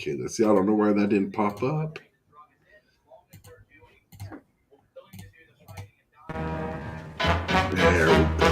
Okay, let's see. I don't know why that didn't pop up. There we go.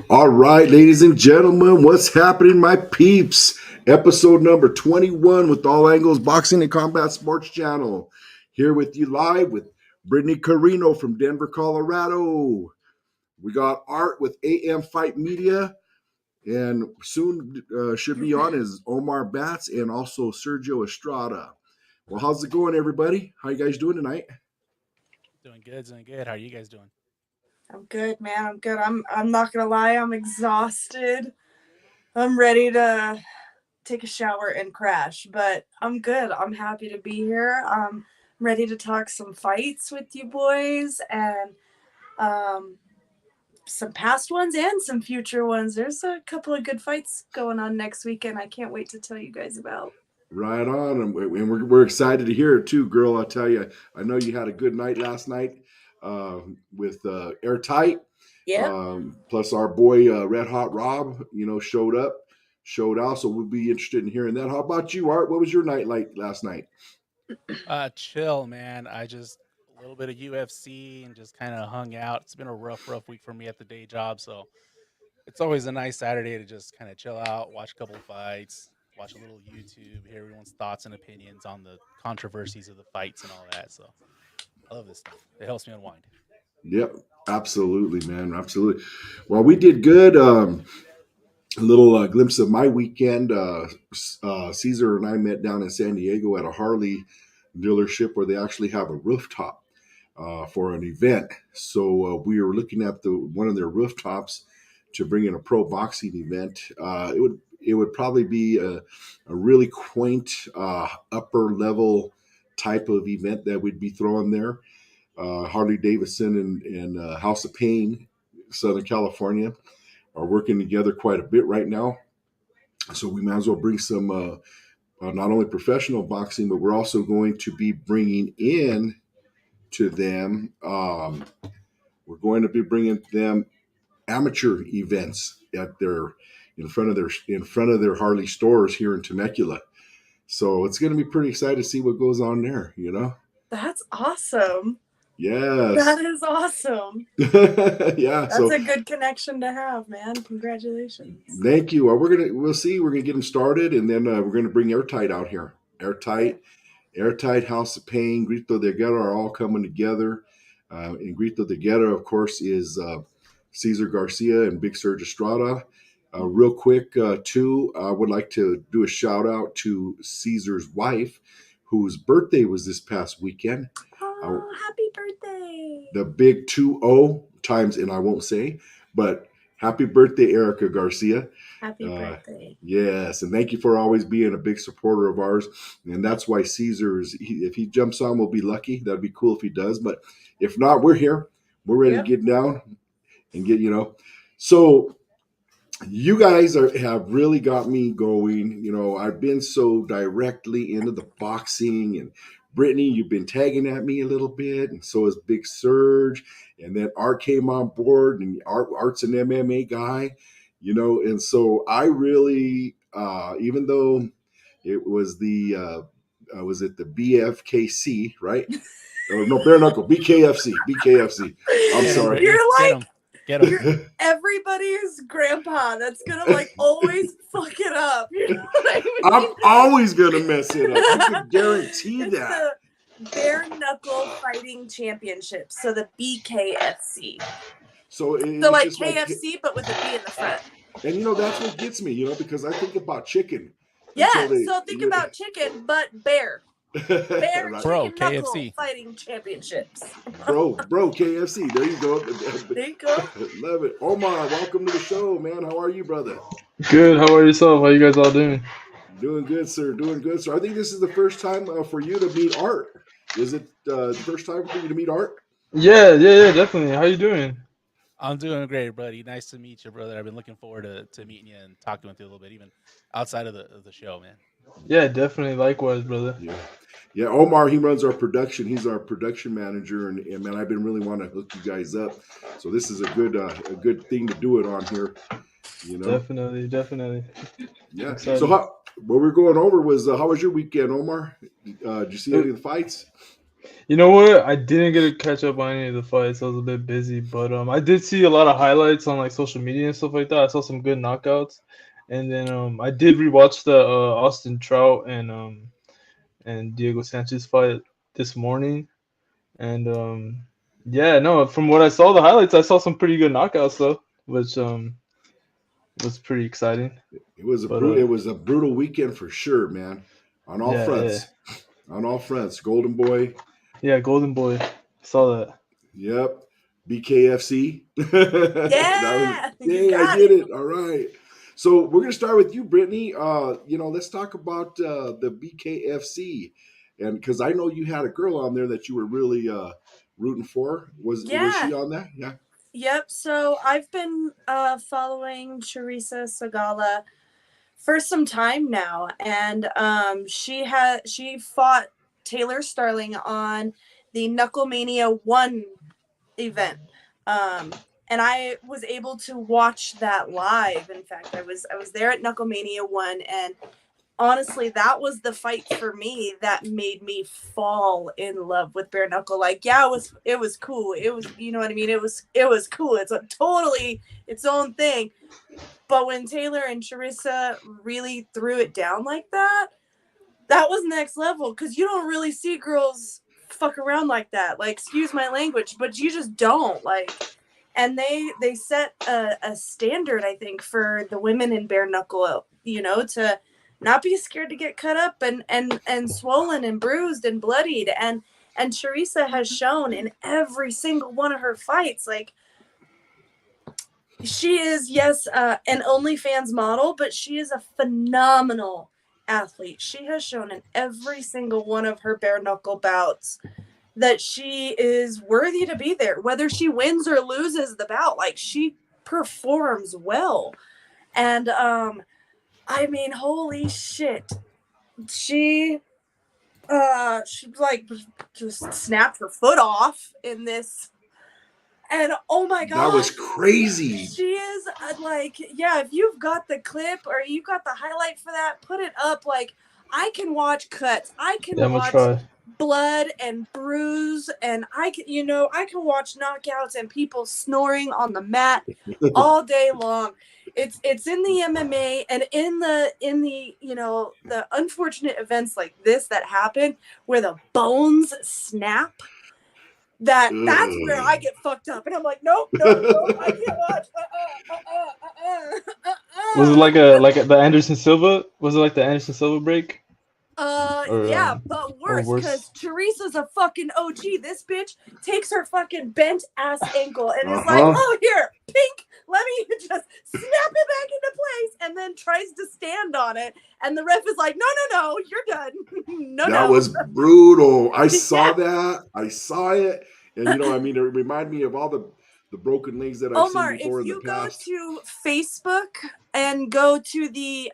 All right, ladies and gentlemen, what's happening, my peeps? Episode number 21 with All Angles Boxing and Combat Sports Channel. Here with you live with Brittany Carino from Denver, Colorado. We got Art with AM Fight Media, and soon should be on is Omar Batts and also Sergio Estrada. Well, how's it going, everybody? How you guys doing tonight? Doing good. How are you guys doing? I'm good, man. I'm good. I'm not gonna lie, I'm exhausted. I'm ready to take a shower and crash, but I'm good. I'm happy to be here. I'm ready to talk some fights with you boys and some past ones and some future ones. There's a couple of good fights going on next weekend. I can't wait to tell you guys about. Right on, and we're excited to hear it too, girl. I'll tell you, I know you had a good night last night with Airtight. Yeah. Plus, our boy Red Hot Rob, showed out. So we'll be interested in hearing that. How about you, Art? What was your night like last night? Chill, man. I just a little bit of UFC and just kind of hung out. It's been a rough week for me at the day job, so it's always a nice Saturday to just kind of chill out, watch a couple of fights, watch a little YouTube, hear everyone's thoughts and opinions on the controversies of the fights and all that. So I love this stuff. It helps me unwind. Yep, absolutely, man, absolutely. Well, we did good. A little glimpse of my weekend. Caesar and I met down in San Diego at a Harley dealership where they actually have a rooftop for an event. So we were looking at one of their rooftops to bring in a pro boxing event. It would probably be a really quaint upper level type of event that we'd be throwing there. Harley Davidson and House of Pain, Southern California, are working together quite a bit right now. So we might as well bring some not only professional boxing, but we're also going to be bringing in to them. We're going to be bringing them amateur events at their in front of their Harley stores here in Temecula. So it's going to be pretty exciting to see what goes on there. That's awesome. Yes. That is awesome. Yeah. That's a good connection to have, man. Congratulations. Thank you. Well, we'll see. We're gonna get them started, and then we're gonna bring Airtight out here. Airtight, House of Pain, Grito de Guerra are all coming together. And Grito de Guerra, of course, is Cesar Garcia and Big Serge Estrada. Real quick, too, I would like to do a shout out to Cesar's wife, whose birthday was this past weekend. Oh, happy birthday. The big 2-0 times, and I won't say, but happy birthday, Erica Garcia. Happy birthday. Yes, and thank you for always being a big supporter of ours. And that's why Caesar if he jumps on, we'll be lucky. That'd be cool if he does. But if not, we're here. We're ready to get down and get, So you guys have really got me going. I've been so directly into the boxing, and Brittany, you've been tagging at me a little bit, and so is Big Surge. And then Art came on board, and Art's an MMA guy, and so I really, even though it was was it the BFKC, right? No, bare knuckle, BKFC. I'm sorry. You're like, Get him. You're everybody's grandpa that's gonna like always fuck it up. You know what I mean? I'm always gonna mess it up. You can guarantee It's that. the Bare Knuckle Fighting Championships, so the BKFC. So So it's like just like, KFC, but with a B in the front. and that's what gets me, because I think about chicken. Yeah, until they- so think about chicken, but bear. Bear Right. Bro, Chicken Knuckle KFC. Fighting Championships. bro, KFC. There you go. There you go. Love it. Omar, welcome to the show, man. How are you, brother? Good. How are yourself? How you guys all doing? Doing good, sir. Doing good, sir. I think this is the first time for you to meet Art. Is it the first time for you to meet Art? Yeah, definitely. How you doing? I'm doing great, buddy. Nice to meet you, brother. I've been looking forward to meeting you and talking with you a little bit, even outside of the show, man. Yeah, definitely. Likewise, brother. Yeah. Omar, he runs our production. He's our production manager, and man, I've been really wanting to hook you guys up. So this is a good thing to do it on here. Definitely. Yeah. Excited. So what we're going over was how was your weekend, Omar? Did you see any of the fights? You know what? I didn't get to catch up on any of the fights. I was a bit busy, but I did see a lot of highlights on like social media and stuff like that. I saw some good knockouts, and then I did rewatch the Austin Trout and Diego Sanchez fight this morning, and from what I saw the highlights, I saw some pretty good knockouts though, which was pretty exciting. It was a brutal weekend for sure, man. On all fronts. Yeah. On all fronts. Golden Boy. Yeah, Golden Boy. Saw that. Yep. BKFC. Yeah. I did it. All right. So we're gonna start with you, Brittany. Let's talk about the BKFC, and because I know you had a girl on there that you were really rooting for. Was she on that? Yeah. Yep. So I've been following Teresa Sagala for some time now, and she fought Taylor Starling on the Knucklemania 1 event. And I was able to watch that live. In fact, I was there at Knucklemania 1, and honestly, that was the fight for me that made me fall in love with bare knuckle. Like, yeah, it was cool. It was, you know what I mean? It was cool. It's a totally its own thing. But when Taylor and Teresa really threw it down like that was next level, because you don't really see girls fuck around like that. Like, excuse my language, but you just don't. Like, and they set a standard, I think, for the women in bare knuckle, to not be scared to get cut up and swollen and bruised and bloodied. And Teresa has shown in every single one of her fights, like, she is, yes, an OnlyFans model, but she is a phenomenal athlete. She has shown in every single one of her bare knuckle bouts that she is worthy to be there, whether she wins or loses the bout. Like, she performs well. And I mean, holy shit, she like just snapped her foot off in this. And oh my god, that was crazy. She is like, yeah, if you've got the clip or you got the highlight for that, put it up. Like, I can watch cuts, I can watch blood and bruise, and I can watch knockouts and people snoring on the mat all day long. It's in the MMA and in the the unfortunate events like this that happen where the bones snap. That's where I get fucked up, and I'm like, nope, I can't watch. Was it like the Anderson Silva? Was it like the Anderson Silva break? Yeah, but worse, because Teresa's a fucking OG. This bitch takes her fucking bent ass ankle and is like, oh, here, pink, let me just snap it back into place, and then tries to stand on it. And the ref is like, no, you're done. That was brutal. I saw that. I saw it. And, it reminded me of all the broken legs that I've seen before in the past. If you go to Facebook and go to the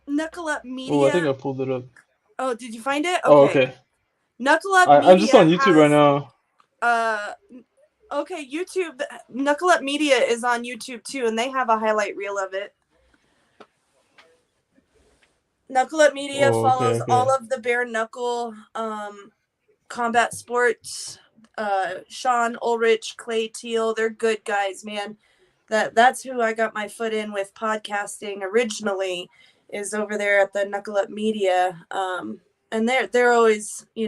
Knuckle Up Media. Oh, I think I pulled it up. Oh, did you find it? Okay. Oh, okay. Knuckle Up Media. I'm just on YouTube right now. Okay, YouTube. Knuckle Up Media is on YouTube too, and they have a highlight reel of it. Knuckle Up Media follows all of the bare knuckle combat sports Sean Ulrich, Clay Teal. They're good guys, man. That's who I got my foot in with podcasting originally, is over there at the Knuckle Up Media. And they're always, they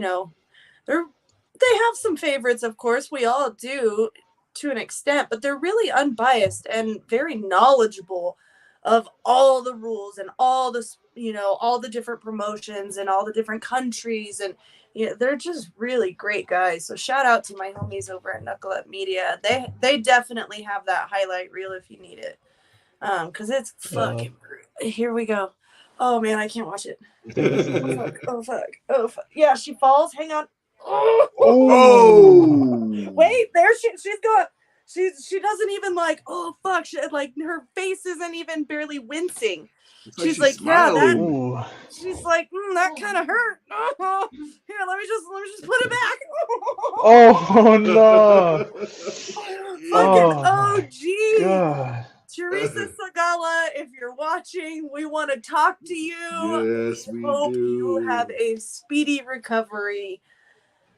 have some favorites, of course. We all do to an extent, but they're really unbiased and very knowledgeable of all the rules and all the all the different promotions and all the different countries, and they're just really great guys. So shout out to my homies over at Knuckle Up Media. They definitely have that highlight reel if you need it, because it's fucking here we go. Oh man, I can't watch it. Oh fuck. Yeah, she falls. Hang on. Oh, Wait, there she's going. She doesn't even oh fuck, like her face isn't even barely wincing. She's like, yeah, that. She's like, that kind of hurt. Here, let me just put it back. Oh no! Fucking OG. God. Teresa Sagala, if you're watching, we want to talk to you. Yes, we hope do. You have a speedy recovery.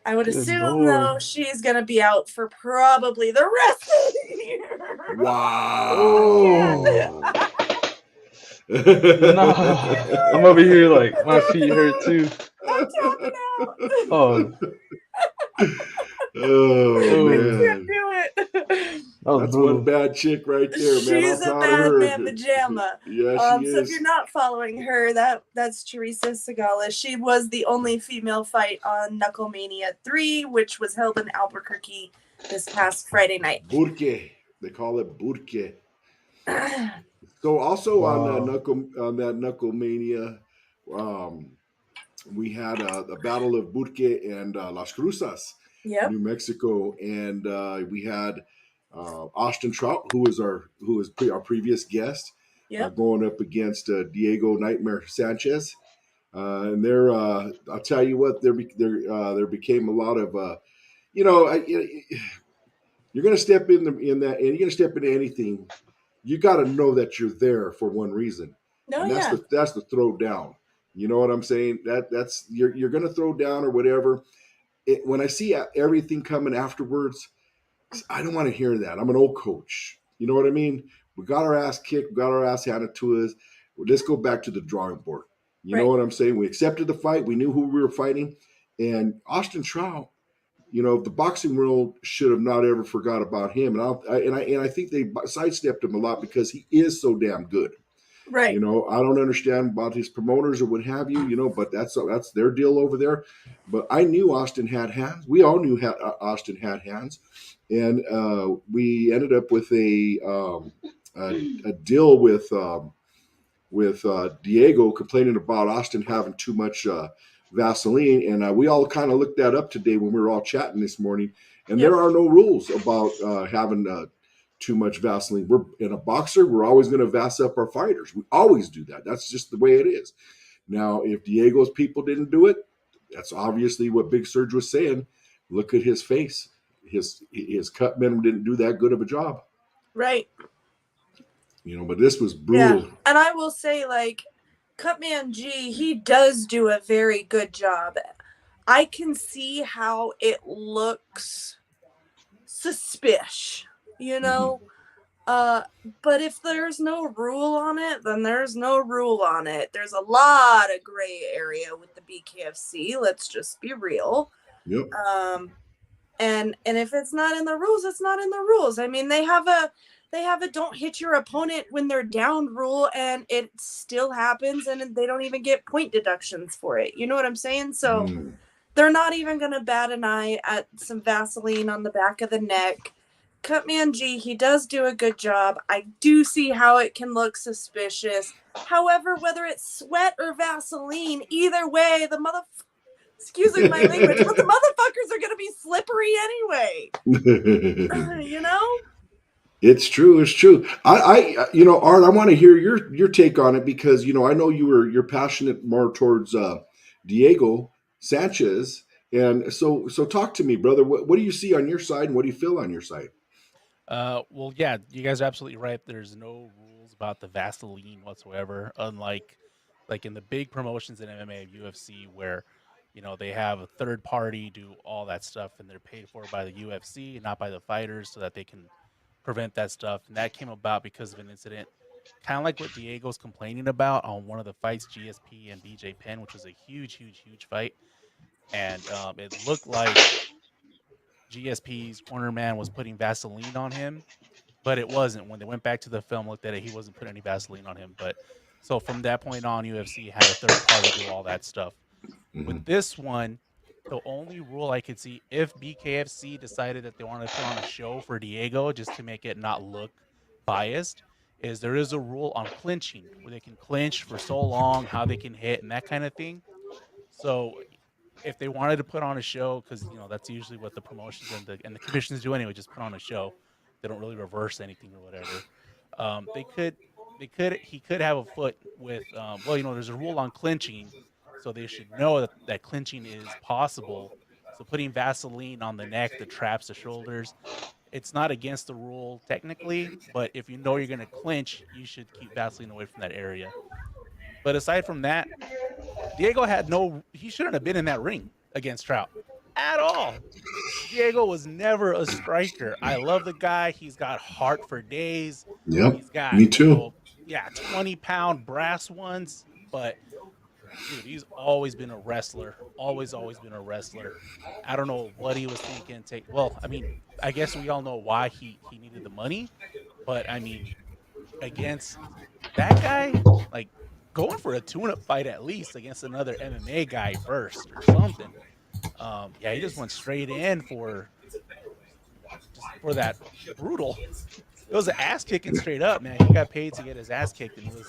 I would Good assume, Lord. though, she's going to be out for probably the rest of the year. Wow. Nah. I'm over here like my feet hurt too. I'm tapping out. Oh. Oh I man. can't do it. That's one bad chick right there, man. She's a bad man pajama. Yeah, she is. So if you're not following her, that's Teresa Sagala. She was the only female fight on Knucklemania 3, which was held in Albuquerque this past Friday night. Burke. They call it Burke. So also on that Knucklemania, we had the Battle of Burke and Las Cruces, New Mexico, and we had Austin Trout, who was our previous guest, going up against Diego Nightmare Sanchez, and there I'll tell you what, there became a lot of you're going to step in that, and you're going to step into anything. You got to know that you're there for one reason, and that's the throw down. You know what I'm saying? That's you're going to throw down or whatever. When I see everything coming afterwards, I don't want to hear that. I'm an old coach. You know what I mean? We got our ass kicked. We got our ass handed to us. Let's go back to the drawing board. You know what I'm saying? We accepted the fight. We knew who we were fighting. And Austin Trout, the boxing world should have not ever forgot about him. And I think they sidestepped him a lot because he is so damn good. Right. I don't understand about his promoters or what have you, but that's their deal over there. But I knew Austin had hands. We all knew Austin had hands. And we ended up with a deal with Diego complaining about Austin having too much Vaseline. And we all kind of looked that up today when we were all chatting this morning. And there are no rules about having too much Vaseline. We're in a boxer. We're always going to Vass up our fighters. We always do that. That's just the way it is. Now, if Diego's people didn't do it, that's obviously what Big Surge was saying. Look at his face. His cut men didn't do that good of a job. Right. But this was brutal. Yeah. And I will say, Cutman G, he does do a very good job. I can see how it looks suspicious, but if there's no rule on it, then there's no rule on it. There's a lot of gray area with the BKFC. Let's just be real. Yep. And if it's not in the rules, it's not in the rules. I mean, they have a don't hit your opponent when they're down rule, and it still happens, and they don't even get point deductions for it. You know what I'm saying? So they're not even going to bat an eye at some Vaseline on the back of the neck. Cutman G, he does do a good job. I do see how it can look suspicious. However, whether it's sweat or Vaseline, either way, excuse me my language, but the motherfuckers are going to be slippery anyway. It's true. It's true. I Art, I want to hear your take on it because, I know you're passionate more towards Diego Sanchez. And so talk to me, brother. What do you see on your side and what do you feel on your side? Well, yeah, you guys are absolutely right. There's no rules about the Vaseline whatsoever, unlike in the big promotions in MMA, UFC, where They have a third party do all that stuff, and they're paid for by the UFC, not by the fighters, so that they can prevent that stuff. And that came about because of an incident, kind of like what Diego's complaining about on one of the fights, GSP and BJ Penn, which was a huge, huge, huge fight. And it looked like GSP's corner man was putting Vaseline on him, but it wasn't. When they went back to the film, looked at it, he wasn't putting any Vaseline on him. But so from that point on, UFC had a third party do all that stuff. With this one, the only rule I could see, if BKFC decided that they wanted to put on a show for Diego just to make it not look biased, is there is a rule on clinching where they can clinch for so long, how they can hit and that kind of thing. So if they wanted to put on a show, because that's usually what the promotions and the commissions do anyway, just put on a show. They don't really reverse anything or whatever. He could have a foot with. There's a rule on clinching, so they should know that clinching is possible. So putting Vaseline on the neck, the traps, the shoulders, it's not against the rule technically, but if you know you're going to clinch, you should keep Vaseline away from that area. But aside from that, Diego he shouldn't have been in that ring against Trout at all. Diego was never a striker. I love the guy. He's got heart for days. Yep. He's got, Me too. 20-pound brass ones. But, dude, he's always been a wrestler. Always been a wrestler. I don't know what he was thinking. I guess we all know why he needed the money. But, against that guy, going for a tune-up fight at least against another MMA guy first or something. He just went straight in for that brutal. It was an ass kicking straight up, man. He got paid to get his ass kicked, and it was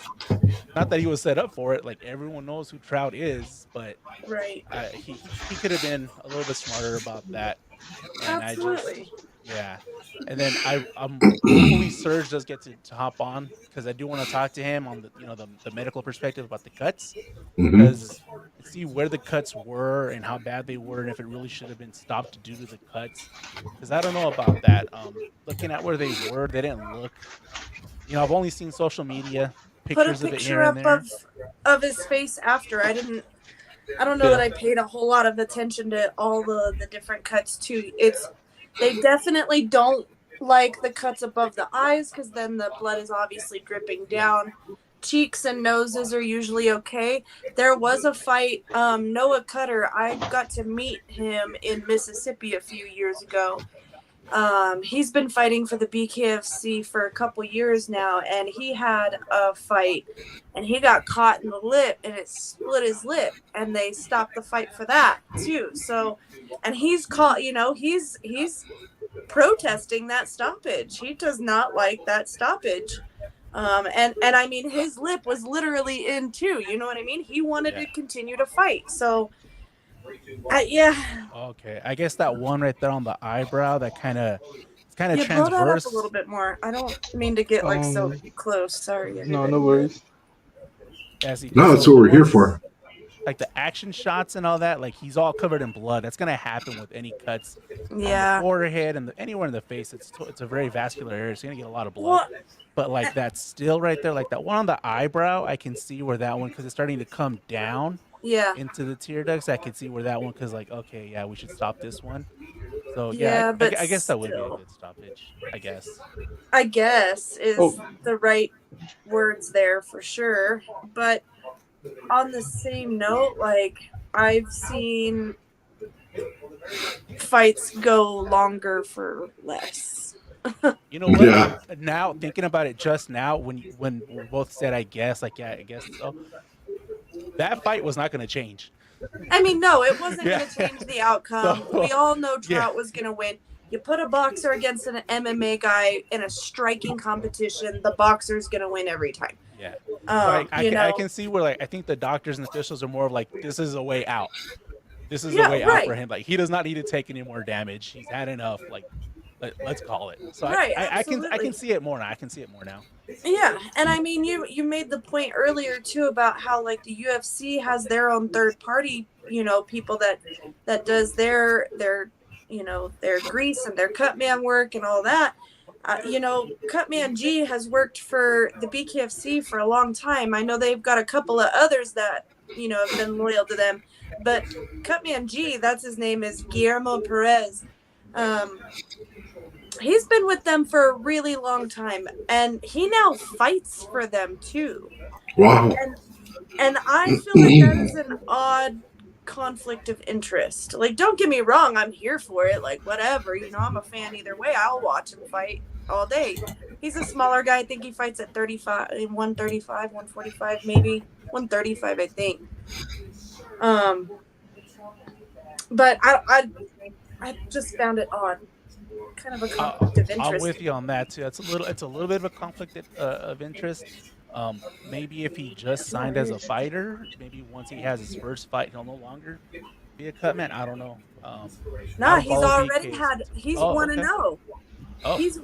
not that he was set up for it. Like, everyone knows who Trout is, but Right. He could have been a little bit smarter about that. And Absolutely. And then I'm hopefully Serge does get to hop on, because I do want to talk to him on the medical perspective about the cuts, because see where the cuts were and how bad they were, and if it really should have been stopped due to the cuts, because I don't know about that. Looking at where they were, they didn't look. I've only seen social media Put a pictures of it picture here and up there. of his face after. I don't know that I paid a whole lot of attention to all the different cuts too. They definitely don't like the cuts above the eyes, because then the blood is obviously dripping down. Cheeks and noses are usually okay. There was a fight, Noah Cutter. I got to meet him in Mississippi a few years ago. He's been fighting for the BKFC for a couple years now, and he had a fight, and he got caught in the lip, and it split his lip, and they stopped the fight for that too. So, and he's caught, he's protesting that stoppage. He does not like that stoppage. And his lip was literally in too. You know what I mean? He wanted to continue to fight. So, Okay, I guess that one right there on the eyebrow, that it's kind of you blow that up transverse. a little bit more. I don't mean to get so close. Sorry. No worries. No, that's what we're here for. Like the action shots and all that, like he's all covered in blood. That's gonna happen with any cuts on the forehead and anywhere in the face. It's a very vascular area. It's gonna get a lot of blood. But like that still right there, like that one on the eyebrow, I can see where that one, because it's starting to come down into the tear ducts. I can see where that one, because okay, we should stop this one. So but I guess that would be a good stoppage. I guess is the right words there for sure. But on the same note, I've seen fights go longer for less. You know what? Yeah. Now thinking about it, just now when we both said, I guess so. That fight was not going to change. No, it wasn't going to change the outcome. So, we all know Trout was going to win. You put a boxer against an MMA guy in a striking competition, the boxer's going to win every time. Yeah. I can see where I think the doctors and officials are more of this is a way out. This is a way out for him. He does not need to take any more damage. He's had enough. Let's call it. So I can see it more now. Yeah, and you made the point earlier too about how the UFC has their own third party, people that does their grease and their cutman work and all that. Cutman G has worked for the BKFC for a long time. I know they've got a couple of others that have been loyal to them. But Cutman G, that's his name, is Guillermo Perez. He's been with them for a really long time, and he now fights for them too. Wow. And I feel like that is an odd conflict of interest. Like, don't get me wrong, I'm here for it. Like, whatever, I'm a fan either way. I'll watch him fight all day. He's a smaller guy. I think he fights at 35, 135, 145, maybe 135, I think. But I just found it odd. Kind of a conflict of interest. I'm with you on that too. It's a little bit of a conflict of interest. Maybe if he just signed as a fighter, maybe once he has his first fight, he'll no longer be a cut man. I don't know. Nah, he's already had. He's 1-0. Oh. He's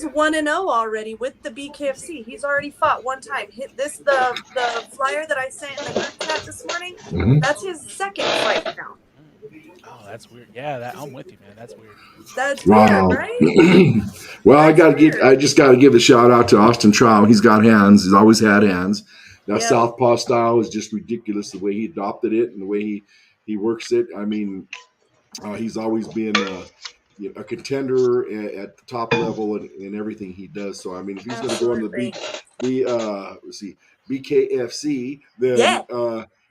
1-0 already with the BKFC. He's already fought one time. The flyer that I sent in the group chat this morning. Mhm. That's his second fight now. Oh, that's weird. Yeah, I'm with you, man. That's weird. That's Wow. weird, right? Well, That's I just got to give a shout out to Austin Trout. He's got hands. He's always had hands. That Yep. southpaw style is just ridiculous. The way he adopted it and the way he works it. I mean, he's always been a contender at the top level in everything he does. So I mean, if he's going to go into the BKFC, then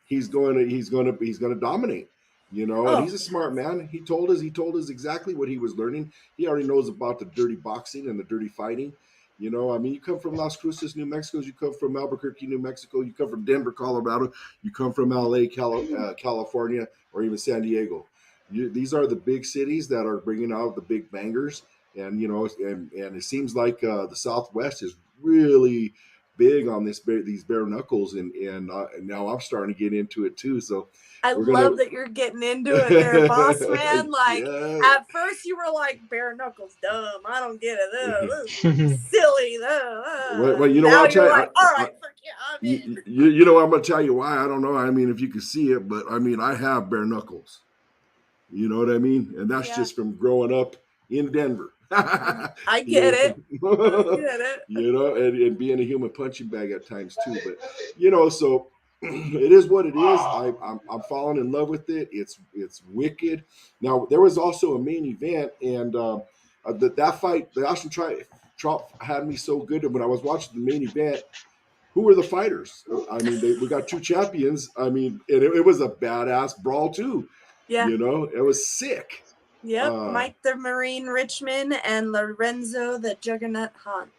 he's going to dominate. And he's a smart man. He told us exactly what he was learning. He already knows about the dirty boxing and the dirty fighting. I mean, you come from Las Cruces, New Mexico. You come from Albuquerque, New Mexico. You come from Denver, Colorado. You come from LA, California, or even San Diego. These are the big cities that are bringing out the big bangers. And, and it seems like the Southwest is really big on these bare knuckles. And now I'm starting to get into it too. So I love that you're getting into it there, boss man. Like, at first you were like, bare knuckles, dumb. I don't get it. Silly. Well, now you're like, all right, I'm in. I'm going to tell you why. I don't know. I mean, if you can see it, but I mean, I have bare knuckles. You know what I mean? And that's just from growing up in Denver. I get it. And being a human punching bag at times too. But, so it is what it is. I'm falling in love with it. It's wicked. Now, there was also a main event, and that fight, the Austin Trout had me so good. And when I was watching the main event, who were the fighters? I mean, we got two champions. I mean, and it was a badass brawl too. Yeah. It was sick. Yep. Mike the Marine Richmond and Lorenzo the Juggernaut Hunt.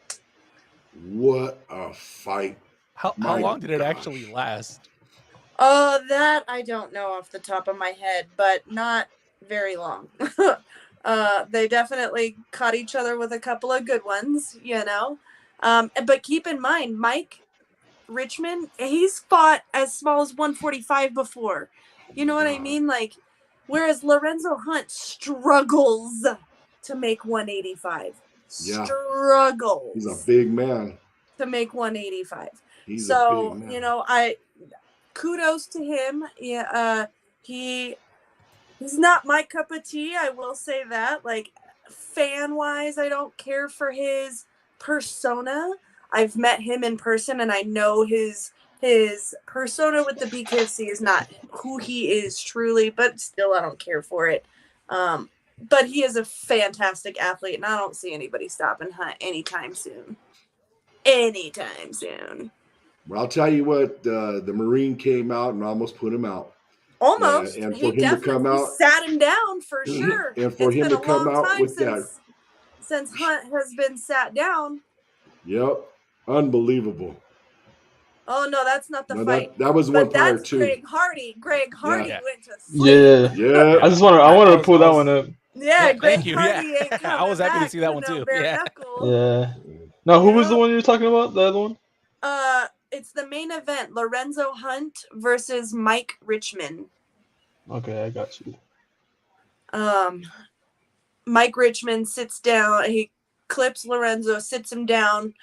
What a fight. How long did it actually last? Oh, that I don't know off the top of my head, but not very long. They definitely caught each other with a couple of good ones, But keep in mind, Mike Richmond, he's fought as small as 145 before. You know what I mean? Like, whereas Lorenzo Hunt struggles to make 185. Yeah. Struggles. He's a big man. To make 185. He's a big man. I kudos to him. Yeah, he's not my cup of tea, I will say that. Like, fan wise, I don't care for his persona. I've met him in person and I know his persona with the BKFC is not who he is truly, but still I don't care for it. But he is a fantastic athlete and I don't see anybody stopping Hunt anytime soon. Well, I'll tell you what, the Marine came out and almost put him out. Almost. And he for him to come out, sat him down for sure. And for him to come out with that, since Hunt has been sat down. Yep, unbelievable. Oh no, that's not the fight. That was one prior too. Greg Hardy went to sleep. Yeah. I wanted to pull that one up. Yeah, Greg Thank you. Hardy Yeah. ain't coming I was happy to back see that with one no too. bare Yeah. knuckle. Yeah. Now, who was the one you were talking about? The other one? It's the main event: Lorenzo Hunt versus Mike Richmond. Okay, I got you. Mike Richmond sits down. He clips Lorenzo, sits him down.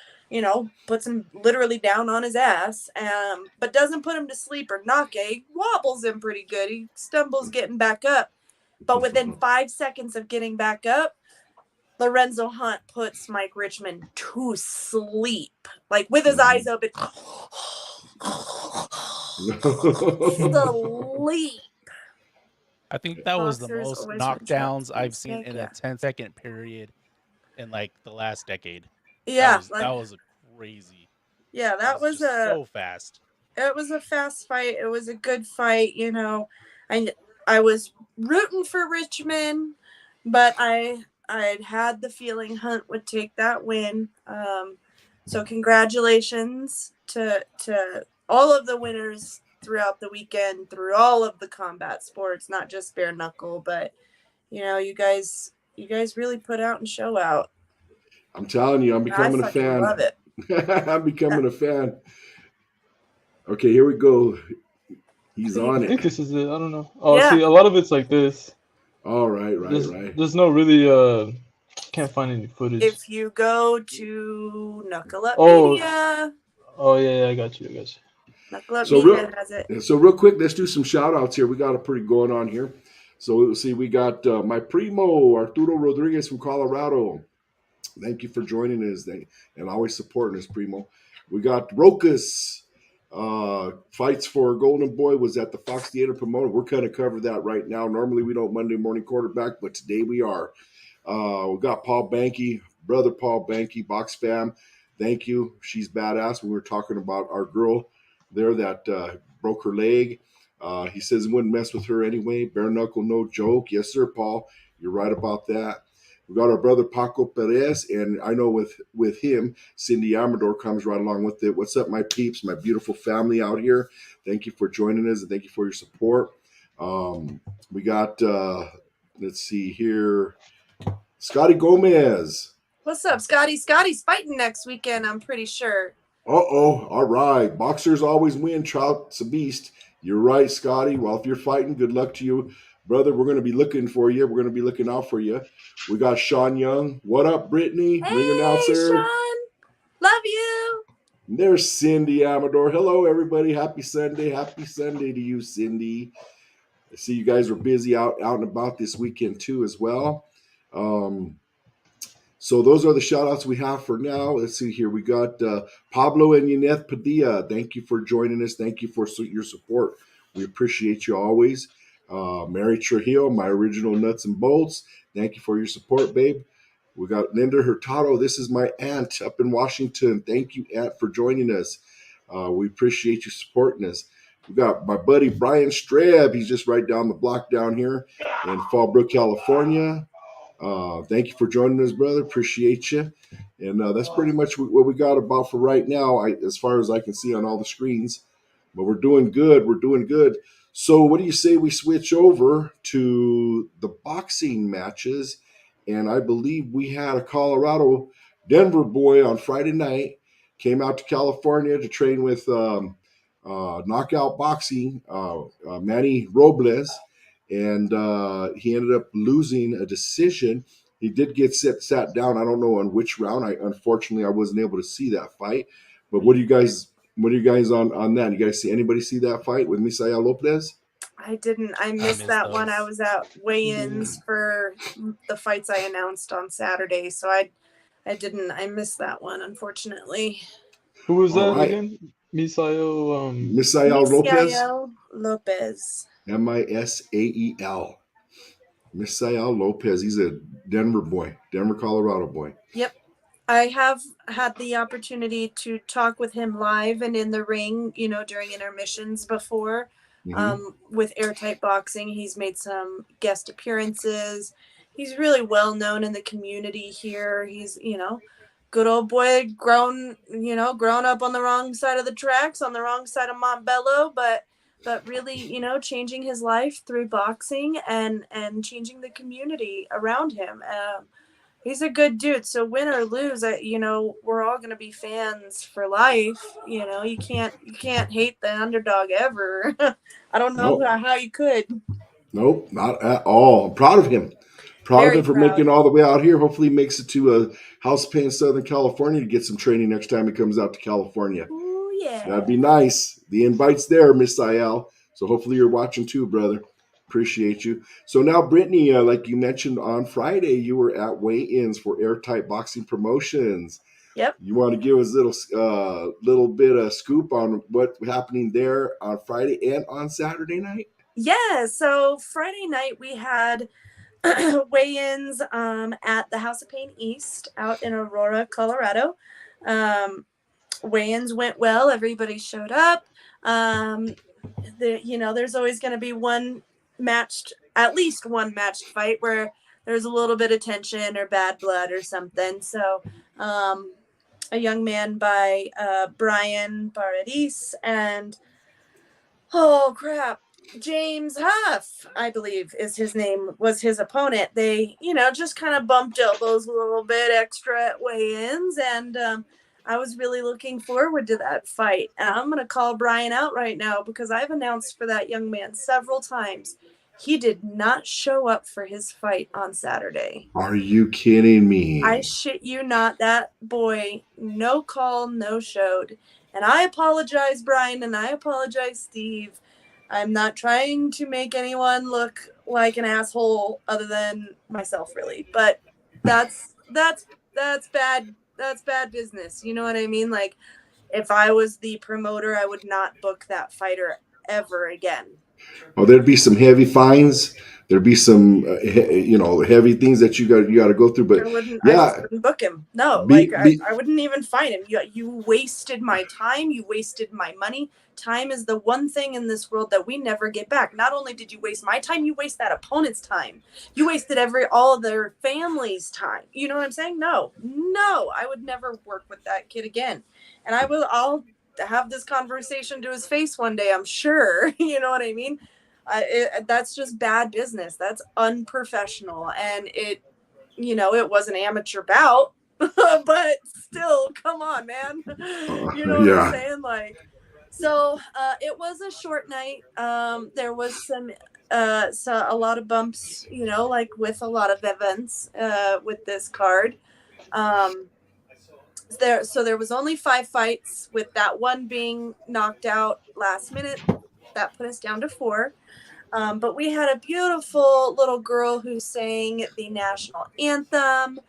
Puts him literally down on his ass, but doesn't put him to sleep or knock it. He wobbles him pretty good. He stumbles getting back up. But within 5 seconds of getting back up, Lorenzo Hunt puts Mike Richmond to sleep. Like, with his eyes open. Sleep. I think that was the Boxers most always reach out knockdowns to I've me. seen Heck in yeah. a 10-second period in like the last decade. Yeah, That was crazy. yeah, It that was was just so fast. it was a fast fight. It was a good fight, you know. I was rooting for Richmond, but I'd had the feeling Hunt would take that win. So congratulations to all of the winners throughout the weekend, through all of the combat sports, not just bare knuckle, but you know, you guys really put out and show out. I'm telling you, I'm I becoming a fucking fan. love it. I'm becoming a fan. Okay, here we go. He's Who you on I it. think picking? this is it. I don't know. Oh, Yeah. see, a lot of it's like this. All right, right, There's right. there's no really can't find any footage. If you go to Knuckle Up Oh, Media, oh yeah, I got you. Knuckle Up So Media real, has it. so real quick, let's do some shout outs here. We got a pretty going on here. So let's see, we got my primo Arturo Rodriguez from Colorado. Thank you for joining us and always supporting us, primo. We got Rokas. Fights for Golden Boy was at the Fox Theater Pomona. We're kind of cover that right now. Normally we don't Monday morning quarterback, but today we are. We got Paul Banky, brother Paul Banky, Box Fam. Thank you. She's badass. We were talking about our girl there that broke her leg. He says he wouldn't mess with her anyway. Bare knuckle, no joke. Yes, sir, Paul. You're right about that. We got our brother Paco Perez, and I know with him, Cindy Amador comes right along with it. What's up, my peeps, my beautiful family out here? Thank you for joining us, and thank you for your support. We got, let's see here, Scotty Gomez. What's up, Scotty? Scotty's fighting next weekend, I'm pretty sure. Uh-oh, all right. Boxers always win. Trout's a beast. You're right, Scotty. Well, if you're fighting, good luck to you, brother. We're going to be looking for you. We're going to be looking out for you. We got Sean Young. What up, Brittany? Ring Hey, announcer. Sean. Love you. And there's Cindy Amador. Hello, everybody. Happy Sunday. Happy Sunday to you, Cindy. I see you guys were busy out and about this weekend, too, as well. So those are the shout outs we have for now. Let's see here. We got Pablo and Yaneth Padilla. Thank you for joining us. Thank you for your support. We appreciate you always. Mary Trujillo, my original nuts and bolts. Thank you for your support, babe. We got Linda Hurtado. This is my aunt up in Washington. Thank you, aunt, for joining us. We appreciate you supporting us. We got my buddy Brian Streb. He's just right down the block down here in Fallbrook, California. Thank you for joining us, brother. Appreciate you. And that's pretty much what we got about for right now, as far as I can see on all the screens. But we're doing good. We're doing good. So what do you say we switch over to the boxing matches? And I believe we had a Colorado Denver boy on Friday night, came out to California to train with Knockout Boxing, Manny Robles, and he ended up losing a decision. He did get sat down. I don't know on which round. Unfortunately I wasn't able to see that fight. But what do you guys on that? You guys see anybody see that fight with Misael Lopez? I didn't. I missed missed that one. I those. was at weigh-ins for the fights I announced on Saturday, so I didn't. I missed that one, unfortunately. Who was All that right. again? Misael. Misael Lopez. Misael Lopez. Misael. Misael Lopez. He's a Denver boy, Denver, Colorado boy. Yep. I have had the opportunity to talk with him live and in the ring, you know, during intermissions before. With Airtight Boxing, he's made some guest appearances. He's really well known in the community here. He's, you know, good old boy, grown up on the wrong side of the tracks, on the wrong side of Montbello, but really, you know, changing his life through boxing and changing the community around him. He's a good dude. So win or lose, you know, we're all gonna be fans for life. You know, you can't hate the underdog ever. I don't know Nope. how you could. Nope, not at all. I'm proud of him. Proud Very of him for proud. making all the way out here. Hopefully he makes it to a house pay in Southern California to get some training next time he comes out to California. Ooh, yeah. That'd be nice. The invite's there, Miss Sayel. So hopefully you're watching too, brother. Appreciate you. So now, Brittany, like you mentioned on Friday, you were at weigh-ins for Airtight Boxing Promotions. Yep. You want to give us a little bit of scoop on what's happening there on Friday and on Saturday night? Yeah. So Friday night we had weigh-ins at the House of Pain East out in Aurora, Colorado. Weigh-ins went well. Everybody showed up. There's always going to be at least one matched fight where there's a little bit of tension or bad blood or something. So a young man by Brian Paradis and James Huff, I believe was his opponent. They, just kind of bumped elbows a little bit extra at weigh-ins, and I was really looking forward to that fight. And I'm going to call Brian out right now because I've announced for that young man several times. He did not show up for his fight on Saturday. Are you kidding me? I shit you not. That boy, no call, no showed. And I apologize, Brian, and I apologize, Steve. I'm not trying to make anyone look like an asshole other than myself, really. But that's bad. That's bad business. You know what I mean? Like, if I was the promoter, I would not book that fighter ever again. Oh, there'd be some heavy fines. There'd be some, heavy things that you got to go through. But I just yeah, wouldn't book him. No, I wouldn't even fine him. You wasted my time. You wasted my money. Time is the one thing in this world that we never get back. Not only did you waste my time, you waste that opponent's time. You wasted all of their family's time. You know what I'm saying? No, I would never work with that kid again. And I'll have this conversation to his face one day, I'm sure. You know what I mean? That's just bad business. That's unprofessional. And it was an amateur bout, but still, come on, man. You know what I'm saying? Like, so it was a short night. There was a lot of bumps, like with a lot of events with this card. There was only 5 fights, with that one being knocked out last minute. That put us down to 4. But we had a beautiful little girl who sang the national anthem.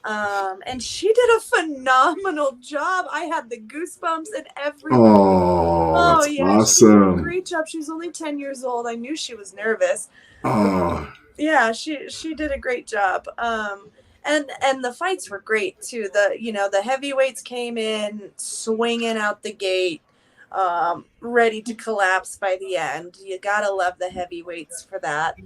And she did a phenomenal job. I had the goosebumps and everything. Oh, that's awesome. She did a great job. She was only 10 years old. I knew she was nervous. Oh. Yeah, she did a great job. And the fights were great too. The heavyweights came in swinging out the gate, ready to collapse by the end. You gotta love the heavyweights for that.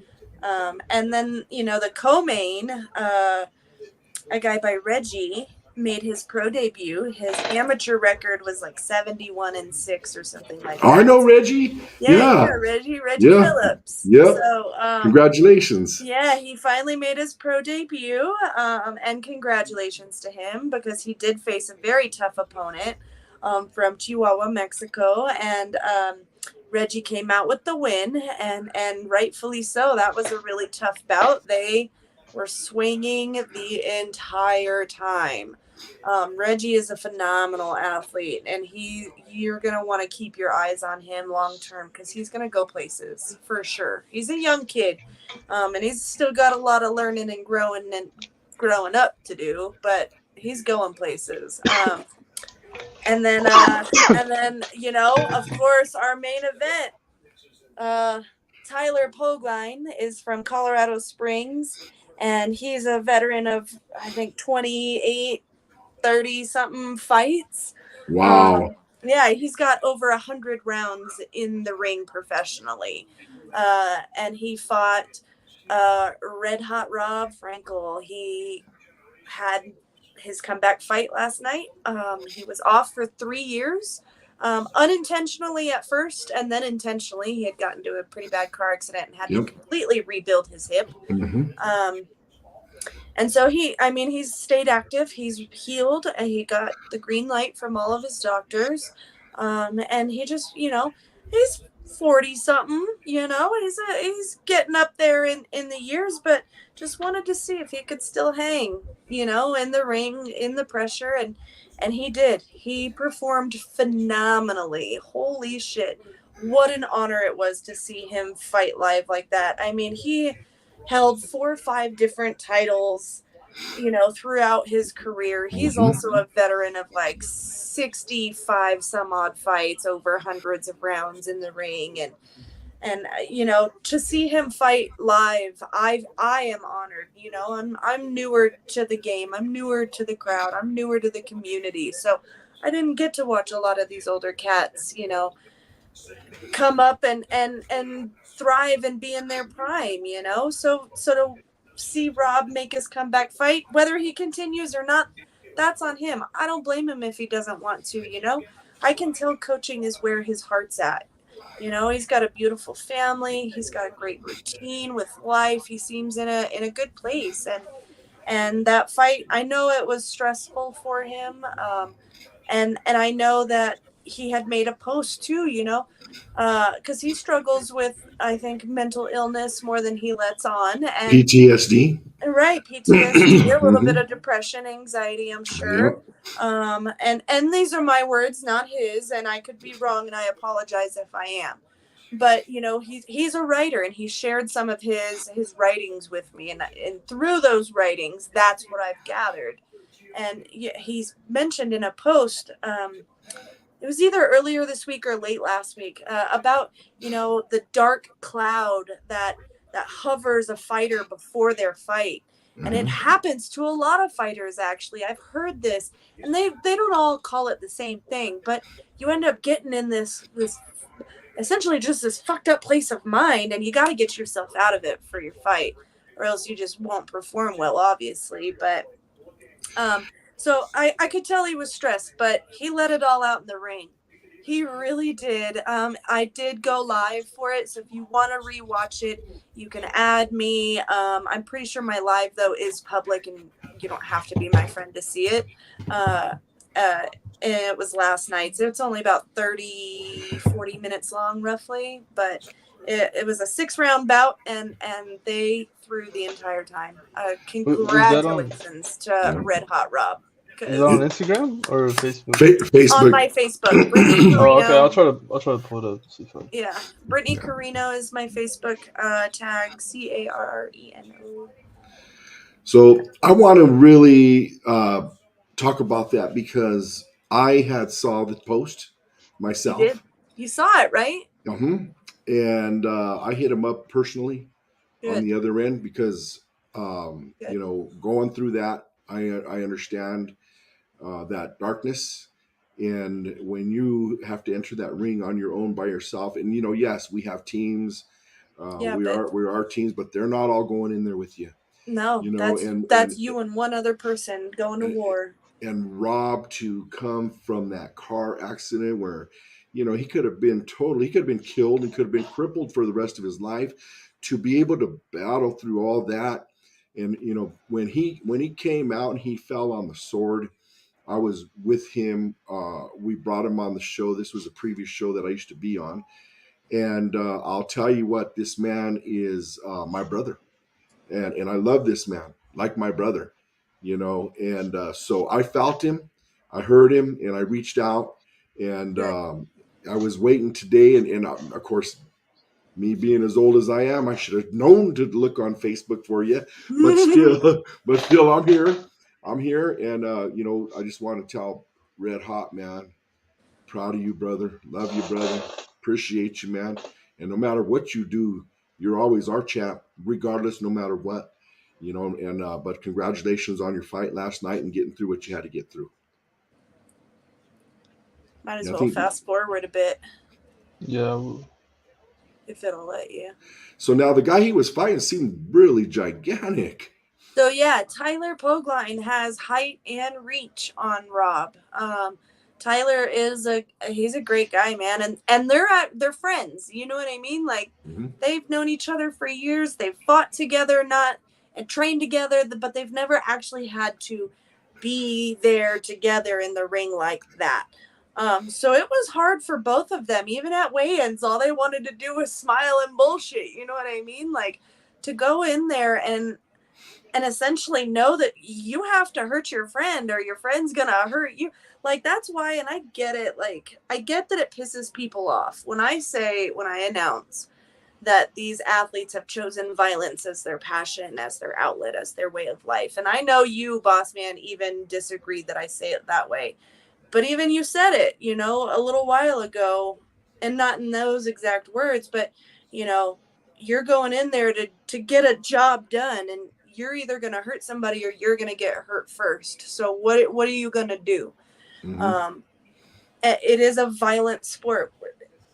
And then the co-main, a guy by Reggie, made his pro debut. His amateur record was like 71-6 or something like that. Oh, I know Reggie. Yeah, Reggie Phillips. Yep. So, congratulations. Yeah, he finally made his pro debut, and congratulations to him, because he did face a very tough opponent from Chihuahua, Mexico, and Reggie came out with the win, and rightfully so. That was a really tough bout. They were swinging the entire time. Reggie is a phenomenal athlete, and you're going to want to keep your eyes on him long term, because he's going to go places for sure. He's a young kid, and he's still got a lot of learning and growing up to do, but he's going places. And then, of course, our main event, Tyler Pogline is from Colorado Springs, and he's a veteran of, I think, 28, 30-something fights. Wow. Yeah, he's got over 100 rounds in the ring professionally. And he fought Red Hot Rob Frankel. He had his comeback fight last night. He was off for 3 years. Unintentionally at first, and then intentionally. He had gotten into a pretty bad car accident and had to completely rebuild his hip. Mm-hmm. And so he's stayed active. He's healed, and he got the green light from all of his doctors. And he just, he's 40-something, he's getting up there in the years, but just wanted to see if he could still hang, in the ring, in the pressure. And he did. He performed phenomenally. Holy shit. What an honor it was to see him fight live like that. I mean, he held 4 or 5 different titles throughout his career. He's also a veteran of like 65 some odd fights, over hundreds of rounds in the ring. And to see him fight live, I am honored. I'm newer to the game. I'm newer to the crowd. I'm newer to the community. So I didn't get to watch a lot of these older cats, come up and thrive and be in their prime, So to see Rob make his comeback fight, whether he continues or not, that's on him. I don't blame him if he doesn't want to. I can tell coaching is where his heart's at. He's got a beautiful family. He's got a great routine with life. He seems in a good place. And that fight, I know it was stressful for him. And I know that he had made a post too, because he struggles with, I think, mental illness more than he lets on. And PTSD. Right, PTSD, a little bit Mhm. of depression, anxiety, I'm sure. And these are my words, not his, and I could be wrong, and I apologize if I am. But he's a writer, and he shared some of his writings with me, and through those writings, that's what I've gathered. And he's mentioned in a post, it was either earlier this week or late last week, about the dark cloud that hovers a fighter before their fight. And it happens to a lot of fighters, actually. I've heard this, and they don't all call it the same thing, but you end up getting in this essentially just this fucked up place of mind, and you got to get yourself out of it for your fight, or else you just won't perform well, obviously. But so I could tell he was stressed, but he let it all out in the ring. He really did. I did go live for it, so if you want to rewatch it, you can add me. I'm pretty sure my live, though, is public, and you don't have to be my friend to see it. And it was last night, so it's only about 40 minutes long, roughly. But it was a 6-round bout, and they threw the entire time. Was that on? Congratulations to Red Hot Rob. Is that on Instagram or Facebook? Facebook. On my Facebook, Brittany Carino. Oh, okay. I'll try to pull it up. See if I... Yeah, Brittany Carino is my Facebook tag. Carreno. So I want to really talk about that because I had saw the post myself. You did. You saw it, right? And I hit him up personally Good. on the other end because going through that, I understand that darkness. And when you have to enter that ring on your own by yourself, and yes, we have teams. We are teams, but they're not all going in there with you. No, that's you and one other person going to war. And Rob to come from that car accident where, he could have been killed and could have been crippled for the rest of his life, to be able to battle through all that. And, when he came out and he fell on the sword, I was with him. We brought him on the show. This was a previous show that I used to be on. And I'll tell you what, this man is my brother. And I love this man like my brother, and so I felt him, I heard him, and I reached out, and I was waiting today, and of course, me being as old as I am, I should have known to look on Facebook for you, but still, I'm here, and I just want to tell Red Hot, man, proud of you, brother, love you, brother, appreciate you, man, and no matter what you do, you're always our champ, regardless, no matter what, and but congratulations on your fight last night and getting through what you had to get through. Might as well fast forward a bit. Yeah. If it'll let you. So now the guy he was fighting seemed really gigantic. So yeah, Tyler Pogline has height and reach on Rob. Tyler he's a great guy, man, and they're friends. You know what I mean? Like they've known each other for years. They've fought together, and trained together, but they've never actually had to be there together in the ring like that. So it was hard for both of them. Even at weigh-ins, all they wanted to do was smile and bullshit. You know what I mean? Like to go in there and essentially know that you have to hurt your friend or your friend's gonna hurt you. Like, that's why, and I get it, like, I get that it pisses people off when I announce that these athletes have chosen violence as their passion, as their outlet, as their way of life. And I know you, boss man, even disagreed that I say it that way. But even you said it, you know, a little while ago, and not in those exact words, but, you know, you're going in there to get a job done, and you're either going to hurt somebody or you're going to get hurt first. So what are you going to do? Mm-hmm. It is a violent sport.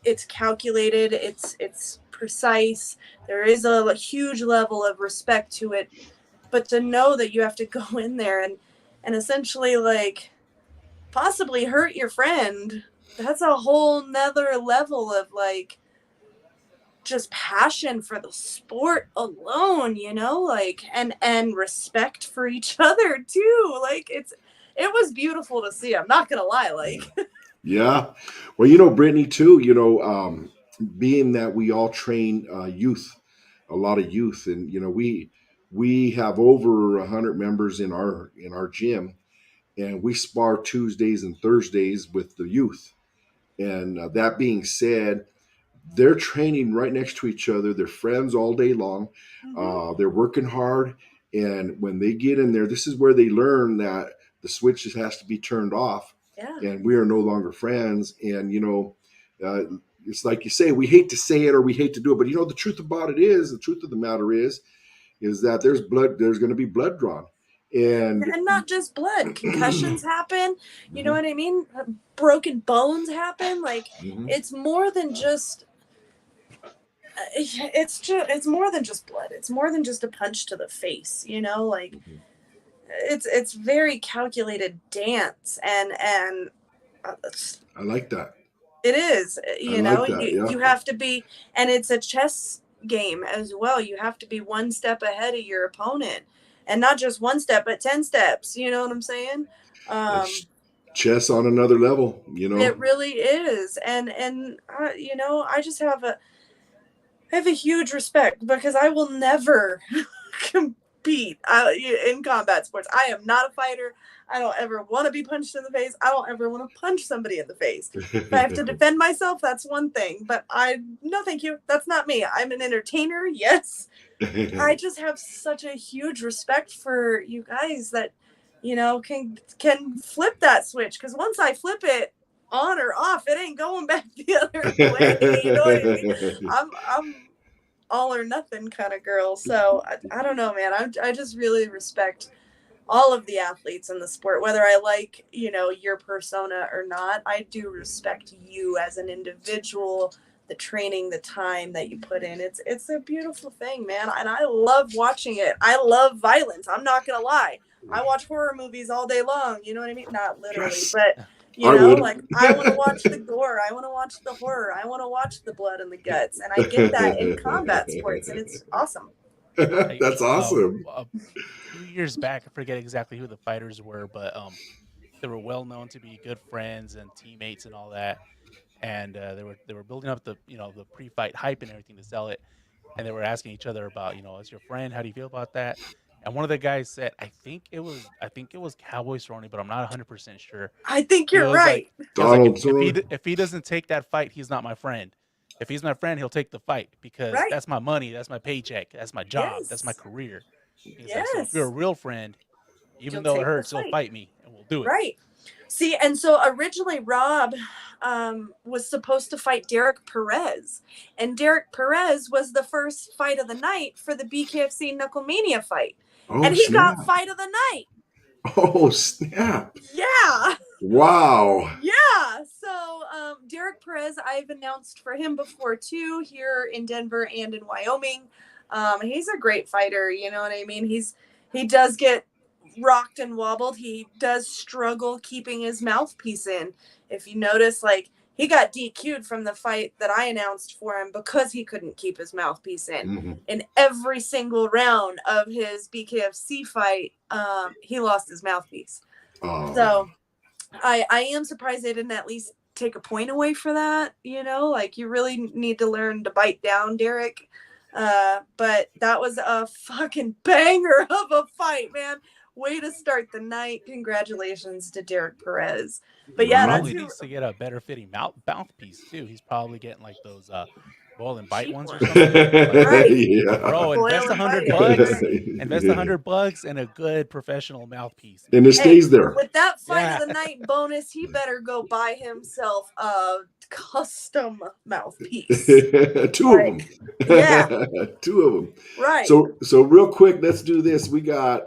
It's calculated. It's precise. There is a huge level of respect to it, but to know that you have to go in there and essentially like possibly hurt your friend, that's a whole nother level of like just passion for the sport alone, you know, like and respect for each other too. Like it was beautiful to see. I'm not gonna lie, like Yeah. Well, you know, Brittany, too, you know, being that we all train youth, a lot of youth, and, you know, we have over 100 members in our gym, and we spar Tuesdays and Thursdays with the youth. And that being said, they're training right next to each other. They're friends all day long. mm-hmm. They're working hard. And when they get in there, this is where they learn that the switch has to be turned off Yeah. and we are no longer friends. And, you know, it's like you say, we hate to say it or we hate to do it. But, you know, the truth about it is, the truth of the matter is that there's going to be blood drawn. And Not just blood, concussions happen, you know Mhm, what I mean, broken bones happen, like mhm. it's more than just it's more than just blood. It's more than just a punch to the face, you know, like Mhm. it's very calculated dance and I like that. it is, I you know, like that. Yeah. you have to be, and it's a chess game as well. You have to be one step ahead of your opponent, and not just one step, but 10 steps. You know what I'm saying? Um, It's chess on another level, you it know. really is, and you know, I have a huge respect because I will never compete in combat sports. I am not a fighter. I don't ever want to be punched in the face. I don't ever want to punch somebody in the face. If I have to defend myself, that's one thing. But no, thank you. That's not me. I'm an entertainer. Yes. I just have such a huge respect for you guys that, you know, can flip that switch. Because once I flip it on or off, it ain't going back the other way. You know what I mean? I'm all or nothing kind of girl. So I don't know, man. I just really respect all of the athletes in the sport, whether I like, you know, your persona or not. I do respect you as an individual, the training, the time that you put in. It's a beautiful thing, man. And I love watching it. I love violence. I'm not gonna lie. I watch horror movies all day long. You know what I mean? Not literally, Yes, but you I know, would. like I want to watch the gore. I want to watch the horror. I want to watch the blood and the guts. And I get that in combat sports, and it's awesome. I, That's awesome. a few years back, I forget exactly who the fighters were, but they were well known to be good friends and teammates and all that. And they were building up the the pre-fight hype and everything to sell it, and they were asking each other about as your friend, how do you feel about that? And one of the guys said, I think it was Cowboy Cerrone, but I'm not 100% sure. I think He you're was right. like, Donald if he doesn't take that fight, he's not my friend. If he's my friend, he'll take the fight because Right. that's my money, that's my paycheck, that's my job, that's my Yes. career. He's like, so if you're a Yes. real friend, even You'll though it take the hurts, you'll fight. fight me and we'll do it. Right. See, and so originally Rob was supposed to fight Derek Perez. And Derek Perez was the first fight of the night for the BKFC Knucklemania fight. Oh And he got snap! fight of the night. Oh snap! Yeah. Wow! Yeah. So Derek Perez, I've announced for him before too, here in Denver and in Wyoming. He's a great fighter, you know what I mean? He does get rocked and wobbled. He does struggle keeping his mouthpiece in. If you notice, like he got DQ'd from the fight that I announced for him because he couldn't keep his mouthpiece in. Mhm. In every single round of his BKFC fight, he lost his mouthpiece. Oh, So I am surprised they didn't at least take a point away for that. You know, like you really need to learn to bite down, Derek. But that was a fucking banger of a fight, man. Way to start the night. Congratulations to Derek Perez. But He yeah, wow! that's probably who. needs to get a better fitting mouthpiece too. He's probably getting like those boil and bite Cheap ones or ones. something. Like, Right. bro, invest Boil a and hundred bite. bucks. Right. Invest Yeah. $100 in a good professional mouthpiece, And man. it Hey, stays there. with that fight Yeah. of the night bonus, he better go buy himself a custom mouthpiece. Two of them. Yeah. Two of them. Right. So real quick, let's do this. We got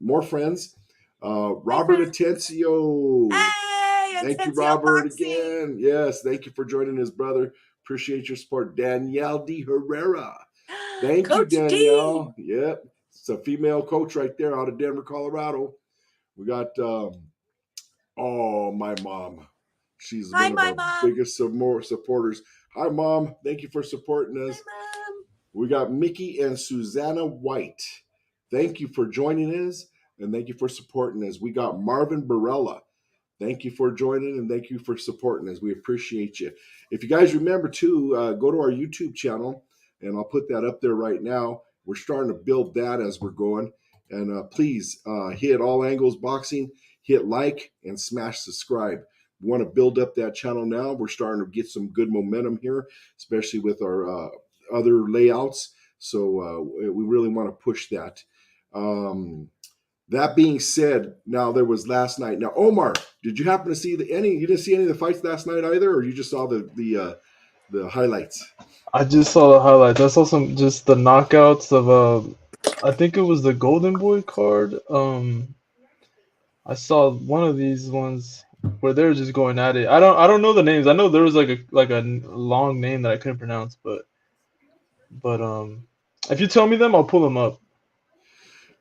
more friends. Robert friends. Atencio. Hey, Thank you, Atencio Robert, Boxing. again. Yes, thank you for joining us, brother. Appreciate your support. Danielle D. Herrera. Thank Coach you, Danielle. Yep. It's a female coach right there out of Denver, Colorado. We got my mom. She's Hi, one of my our mom. biggest supporters. Hi, Mom. Thank you for supporting us. Hi, Mom. We got Mickey and Susanna White. Thank you for joining us, and thank you for supporting us. We got Marvin Barella. Thank you for joining, and thank you for supporting us. We appreciate you. If you guys remember, too, go to our YouTube channel, and I'll put that up there right now. We're starting to build that as we're going. And please hit All Angles Boxing, hit like, and smash subscribe. We want to build up that channel now. We're starting to get some good momentum here, especially with our other layouts. So we really want to push that. That being said, now there was last night. Now, Omar, did you happen to see any? You didn't see any of the fights last night either, or you just saw the highlights? I just saw the highlights. I saw just the knockouts of I think it was the Golden Boy card. I saw one of these ones where they were just going at it. I don't know the names. I know there was like a long name that I couldn't pronounce, but if you tell me them, I'll pull them up.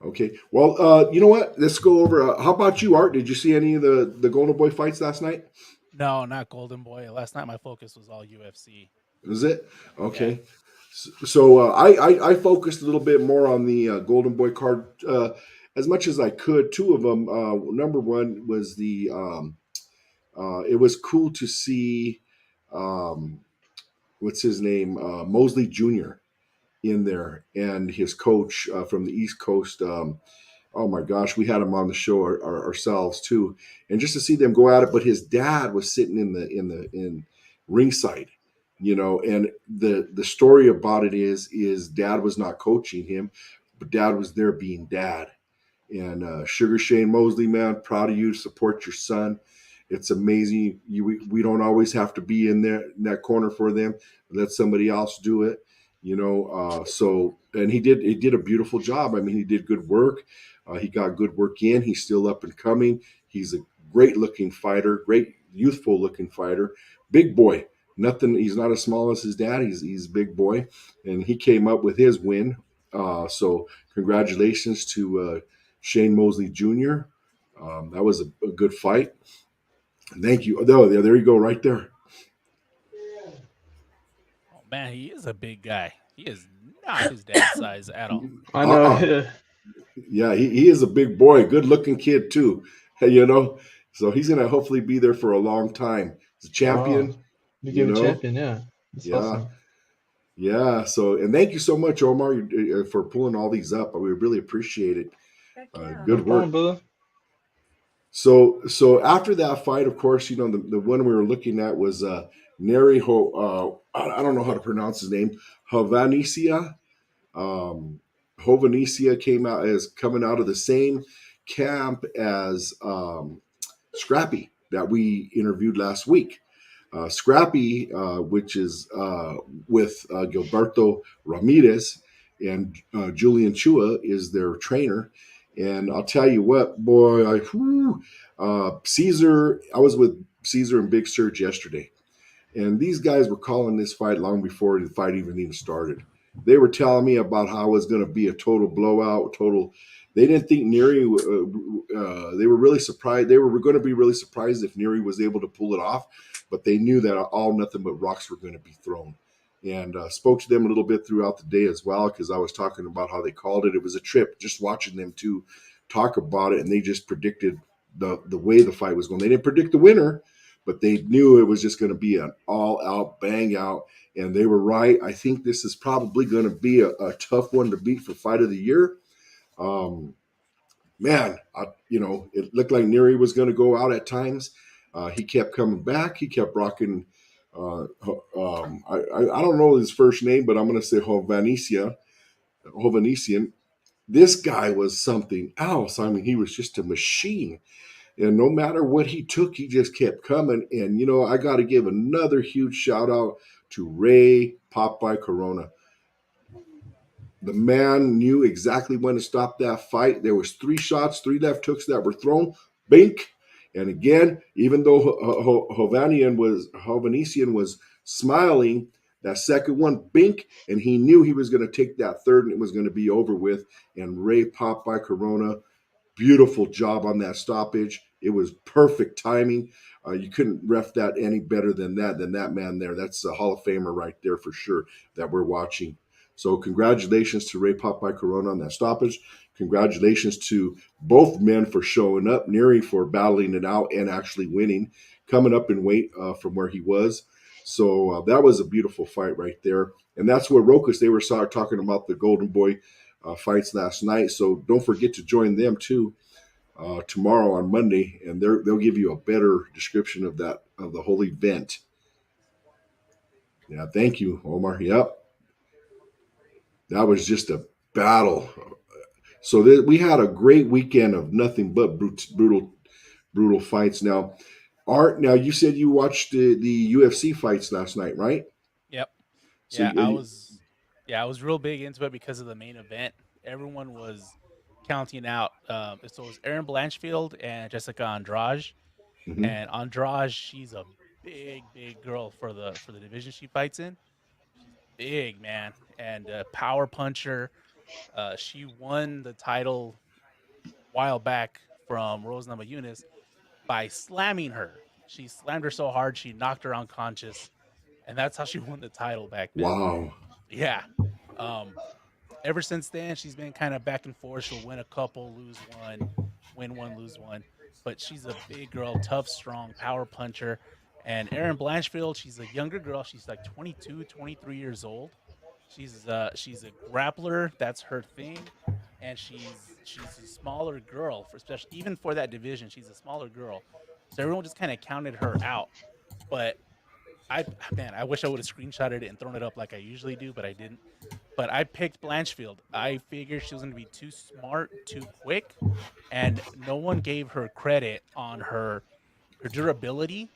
Okay. Well, you know what? Let's go over. How about you, Art? Did you see any of the Golden Boy fights last night? No, not Golden Boy. Last night my focus was all UFC. Was it? Okay. Yeah. So I focused a little bit more on the Golden Boy card as much as I could. Two of them. Number one was the. It was cool to see. What's his name? Mosley Jr. in there, and his coach from the East Coast. Oh my gosh, we had him on the show ourselves too, and just to see them go at it. But his dad was sitting in ringside, and the story about it is dad was not coaching him, but dad was there being dad. And Sugar Shane Mosley, man, proud of you. Support your son. It's amazing. We don't always have to be in that corner for them. Let somebody else do it. So and he did a beautiful job. I mean, he did good work. He got good work in. He's still up and coming. He's a great looking fighter, great youthful looking fighter, big boy. Nothing. He's not as small as his dad. He's a big boy, and he came up with his win. So congratulations to Shane Mosley Jr. That was a good fight. Thank you. Oh, there you go, right there. Oh man, he is a big guy. He is not his dad's size at all. I know. Yeah, he is a big boy, good looking kid too. So he's gonna hopefully be there for a long time. He's a champion. Wow. Became a champion. Yeah. That's Yeah. awesome. Yeah. So, and thank you so much, Omar, for pulling all these up. We really appreciate it. Good No work. problem, brother. So after that fight, of course, the one we were looking at was Neri I don't know how to pronounce his name. Hovanisia. Hovanisia coming out of the same camp as Scrappy that we interviewed last week. Scrappy, which is with Gilberto Ramirez, and Julian Chua is their trainer. And I'll tell you what, boy, Caesar, I was with Caesar and Big Surge yesterday, and these guys were calling this fight long before the fight even started. They were telling me about how it was going to be a total blowout, They didn't think Neri. They were really surprised. They were going to be really surprised if Neri was able to pull it off, but they knew that all nothing but rocks were going to be thrown. And spoke to them a little bit throughout the day as well, because I was talking about how they called it. It was a trip just watching them two talk about it, and they just predicted the way the fight was going. They didn't predict the winner, but they knew it was just going to be an all-out bang out, and they were right. I think this is probably going to be a tough one to beat for Fight of the Year. Man, it looked like Neri was going to go out at times. He kept coming back. He kept rocking I don't know his first name, but I'm going to say Hovanesian. This guy was something else. I mean, he was just a machine. And no matter what he took, he just kept coming. And, I got to give another huge shout out to Ray Popeye Corona. The man knew exactly when to stop that fight. There was three shots, three left hooks that were thrown. Bink. And again, even though Hovanesian was smiling, that second one, bink, and he knew he was going to take that third and it was going to be over with. And Ray Popeye Corona, beautiful job on that stoppage. It was perfect timing. You couldn't ref that any better than that man there. That's a Hall of Famer right there for sure that we're watching. So congratulations to Ray Popeye Corona on that stoppage. Congratulations to both men for showing up, Neary for battling it out and actually winning, coming up in weight from where he was. So that was a beautiful fight right there. And that's where Rokas, they were talking about the Golden Boy fights last night. So don't forget to join them too tomorrow on Monday, and they'll give you a better description of the whole event. Yeah, thank you, Omar. Yep, that was just a battle. So we had a great weekend of nothing but brutal fights. Now, Art, now you said you watched the UFC fights last night, right? Yep. So Yeah, I was real big into it because of the main event. Everyone was counting out. So it was Aaron Blanchfield and Jessica Andrade. mhm. And Andrade, she's a big girl for the division she fights in. She's big, man, and power puncher. She won the title a while back from Rose Namajunas by slamming her. She slammed her so hard she knocked her unconscious, and that's how she won the title back then. Wow. Yeah. Um, Ever since then, she's been kind of back and forth. She'll win a couple, lose one, win one, lose one. But she's a big girl, tough, strong, power puncher. And Erin Blanchfield, she's a younger girl. She's like 22, 23 years old. She's a grappler. That's her thing. And she's a smaller girl for especially even for that division. She's a smaller girl. So everyone just kind of counted her out. But I wish I would have screenshotted it and thrown it up like I usually do, but I didn't. But I picked Blanchfield. I figured she was going to be too smart, too quick, and no one gave her credit on her durability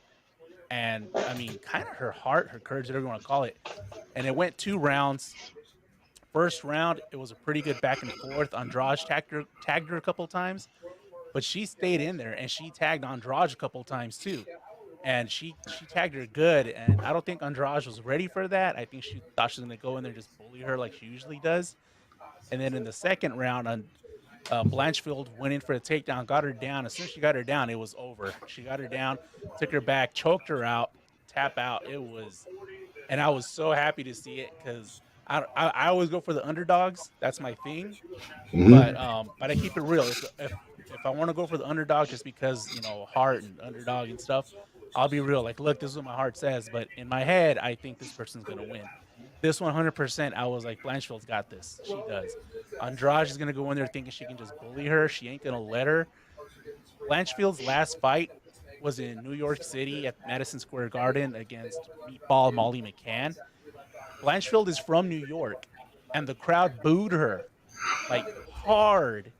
and I mean, kind of her heart, her courage, whatever you want to call it. And it went 2 rounds. First round, it was a pretty good back and forth. Andrade tagged her a couple times, but she stayed in there and she tagged Andrade a couple times too. And she tagged her good, and I don't think Andrade was ready for that. I think she thought she was going to go in there and just bully her like she usually does. And then in the second round, Blanchfield went in for a takedown, got her down. As soon as she got her down, it was over. She got her down, took her back, choked her out, tap out. It was, and I was so happy to see it because I always go for the underdogs. That's my thing. Mhm. But I keep it real. If I want to go for the underdog just because heart and underdog and stuff, I'll be real. Like, look, this is what my heart says, but in my head, I think this person's gonna win. This 100%, I was like, Blanchfield's got this. She does. Andrade is gonna go in there thinking she can just bully her. She ain't gonna let her. Blanchfield's last fight was in New York City at Madison Square Garden against Meatball Molly McCann. Blanchfield is from New York, and the crowd booed her like hard.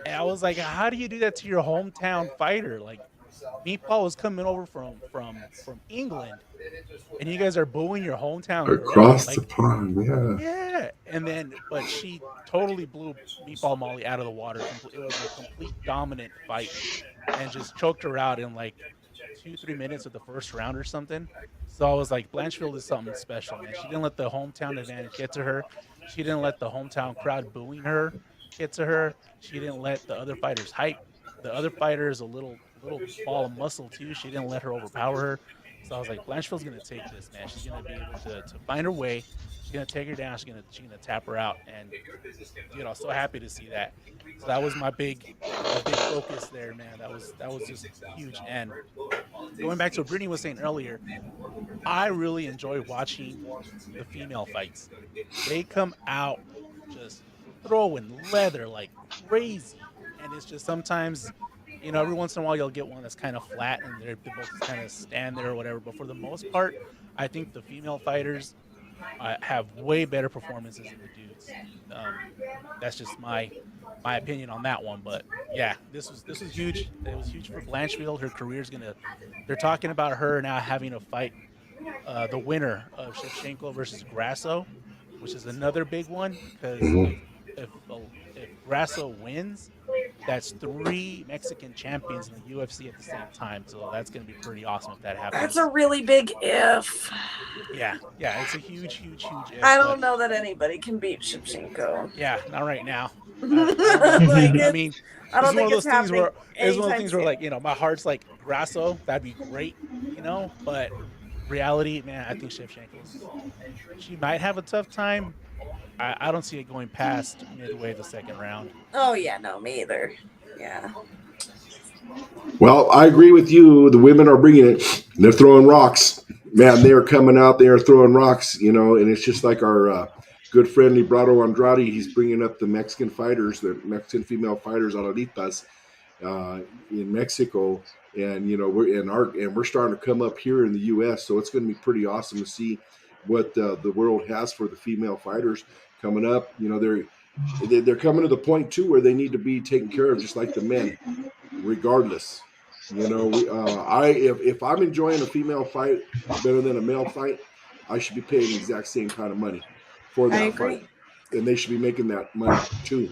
And I was like, how do you do that to your hometown fighter? Like Meatball was coming over from England, and you guys are booing your hometown girl. Across the Like, pond, yeah. yeah. And then, but she totally blew Meatball Molly out of the water. It was a complete dominant fight, and just choked her out in like 2 3 minutes of the first round or something. So I was like, Blanchfield is something special, man. She didn't let the hometown advantage get to her. She didn't let the hometown crowd booing her get to her. She didn't let the other fighters hype. The other fighter is a little ball of muscle too. She didn't let her overpower her. So I was like, Blanchfield's gonna take this, man. She's gonna be able to find her way. She's gonna take her down. She's gonna tap her out. And dude, I was so happy to see that. So that was my big focus there, man. That was just huge. And going back to what Brittany was saying earlier, I really enjoy watching the female fights. They come out just throwing leather like crazy. And it's just sometimes every once in a while you'll get one that's kind of flat and they both just kind of stand there or whatever. But for the most part, I think the female fighters have way better performances than the dudes. Um, that's just my opinion on that one. But yeah, this was huge. It was huge for Blanchfield. Her career's gonna. They're talking about her now having a fight, the winner of Shevchenko versus Grasso, which is another big one because Mhm. if Grasso wins, that's three Mexican champions in the UFC at the same time. So that's going to be pretty awesome if that That's a happens. really big if. Yeah, it's a huge if. I But don't know that anybody can beat Shevchenko. yeah, not right now. I don't know. Like I mean, I this don't is one think of it's those things happening where anytime soon. like my heart's like Grasso, that'd be great, But reality, man, I think Shevchenko's she might have a tough time. I don't see it going past midway the second round. Oh yeah, no, me either. Yeah. Well, I agree with you. The women are bringing it. They're throwing rocks. Man, they are coming out there throwing rocks, and it's just like our good friend Librado Andrade. He's bringing up the Mexican fighters, the Mexican female fighters, Alaritas, in Mexico. And, we're starting to come up here in the U.S., so it's going to be pretty awesome to see what the world has for the female fighters coming up. They're coming to the point, too, where they need to be taken care of just like the men regardless. If I'm enjoying a female fight better than a male fight, I should be paying the exact same kind of money for I that agree. fight, and they should be making that money too.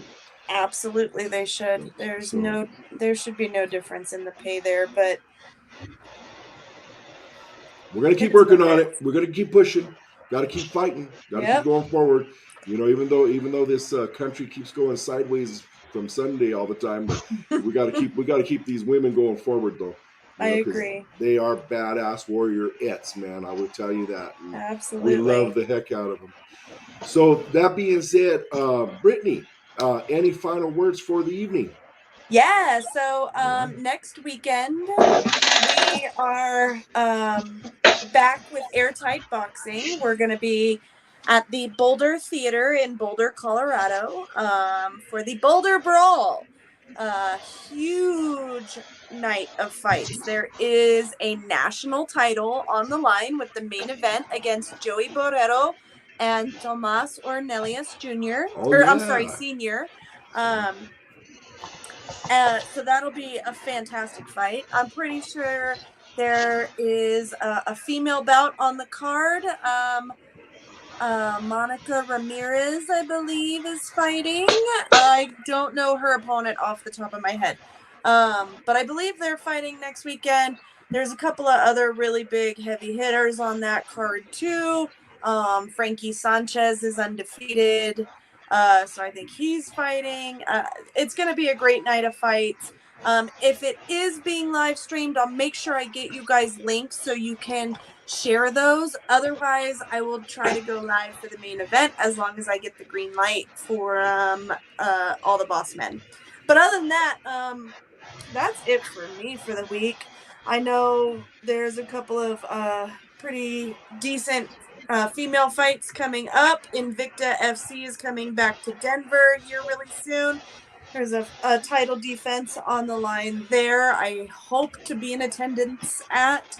Absolutely, they should. So There should be no difference in the pay there, but we're gonna keep it is what working on it it. We're gonna keep pushing. Got to keep fighting. Got to keep Yep. going forward. Even though this country keeps going sideways from Sunday all the time, but we got to keep these women going forward though. I 'Cause agree. they are badass warrior-ettes, man. I will tell you that. And Absolutely. we love the heck out of them. So that being said, Brittany, any final words for the evening? Yeah, so next weekend we are back with Airtight Boxing. We're going to be at the Boulder Theater in Boulder, Colorado, for the Boulder Brawl. Huge night of fights. There is a national title on the line with the main event against Joey Borrero and Tomas Ornelius Jr. Oh, I'm yeah. sorry, Senior. So that'll be a fantastic fight. I'm pretty sure there is a female bout on the card. Monica Ramirez, I believe, is fighting. I don't know her opponent off the top of my head. But I believe they're fighting next weekend. There's a couple of other really big heavy hitters on that card too. Frankie Sanchez is undefeated. So I think he's fighting. It's going to be a great night of fights. If it is being live streamed, I'll make sure I get you guys links so you can share those. Otherwise, I will try to go live for the main event as long as I get the green light for all the boss men. But other than that, that's it for me for the week. I know there's a couple of pretty decent female fights coming up. Invicta FC is coming back to Denver here really soon. There's a title defense on the line there. I hope to be in attendance at.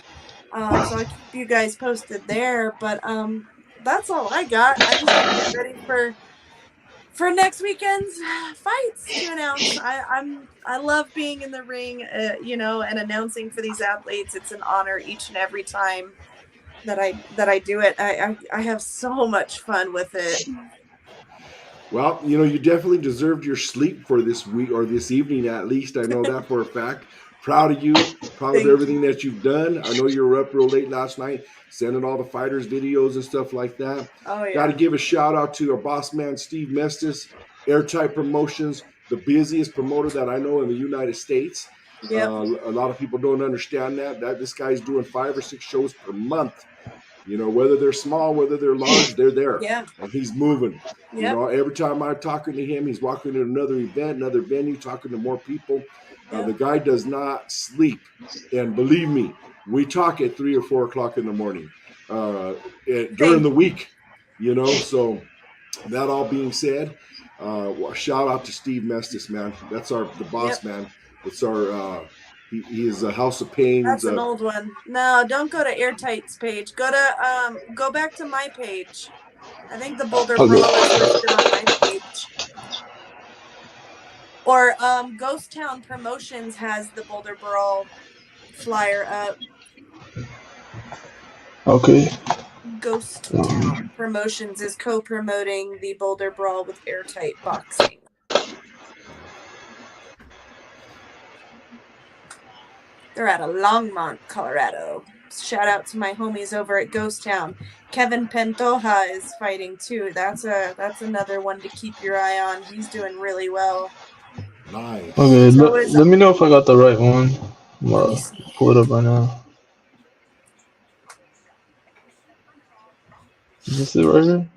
So I'll keep you guys posted there. But that's all I got. I just want to get ready for next weekend's fights to announce. I love being in the ring, and announcing for these athletes. It's an honor each and every time that I do it. I have so much fun with it. Well, you definitely deserved your sleep for this week or this evening at least. I know that for a fact. Proud of you. Proud of everything that you've done. I know you were up real late last night, sending all the fighters videos and stuff like that. Oh yeah. Got to give a shout out to our boss man, Steve Mestis, Airtight Promotions, the busiest promoter that I know in the United States. Yep. A lot of people don't understand that this guy's doing 5 or 6 shows per month. Whether they're small, whether they're large, they're there. Yeah. And he's moving. Yep. Every time I'm talking to him, he's walking to another event, another venue, talking to more people. The guy does not sleep. And believe me, we talk at 3 or 4 o'clock in the morning during the week, So that all being said, shout out to Steve Mestis, man. That's the boss man. It's our he is a House of Pains. That's an old one. No, don't go to Airtight's page. Go back to my page. I think the Boulder Brawl is listed on my page. Or Ghost Town Promotions has the Boulder Brawl flyer up. Okay. Ghost Town Promotions is co-promoting the Boulder Brawl with Airtight Boxing. They're out of Longmont, Colorado. Shout out to my homies over at Ghost Town. Kevin Pantoja is fighting too. That's another one to keep your eye on. He's doing really well. Nice. Okay, let me know if I got the right one. Let me see. Pull it up right now. Is this it right here?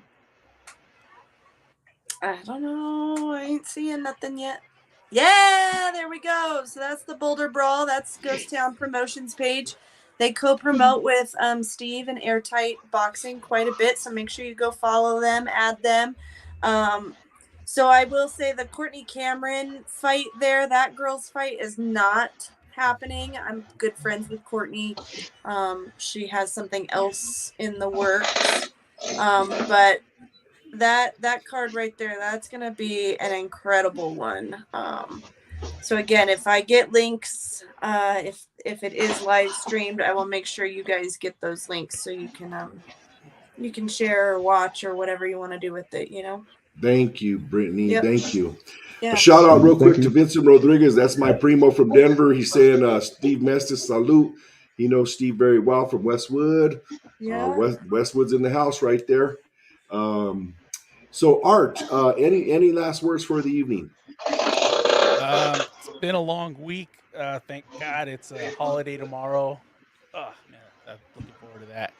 I don't know. I ain't seeing nothing yet. Yeah, there we go. So that's the Boulder Brawl. That's Ghost Town Promotions page. They co-promote with Steve and Airtight Boxing quite a bit. So make sure you go follow them, add them. So I will say the Courtney Cameron fight there, that girl's fight is not happening. I'm good friends with Courtney. She has something else in the works. But that card right there, that's gonna be an incredible one. So again, if I get links, if it is live streamed, I will make sure you guys get those links so you can share or watch or whatever you want to do with it, you know. Thank you, Brittany. Yep. Thank you. Yeah. A shout out real quick to Vincent Rodriguez. That's my primo from Denver. He's saying Steve Mestis, salute. He knows Steve very well from Westwood. Yeah. Westwood's in the house right there. So Art, any last words for the evening? It's been a long week. Thank God it's a holiday tomorrow. Oh man, I'm looking forward to that.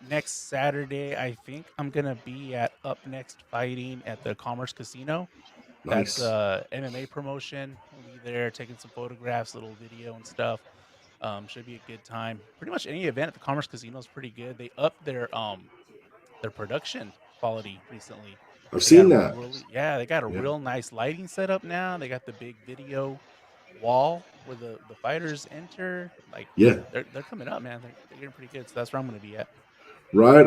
Next Saturday, I think I'm gonna be at Up Next Fighting at the Commerce Casino. Nice. That's MMA promotion. We'll be there taking some photographs, little video and stuff. Should be a good time. Pretty much any event at the Commerce Casino is pretty good. They upped their production quality recently. I've seen that. They got a real nice lighting setup now. They got the big video wall where the fighters enter. Like, yeah, they're coming up, man. They're getting pretty good. So that's where I'm going to be at. Right.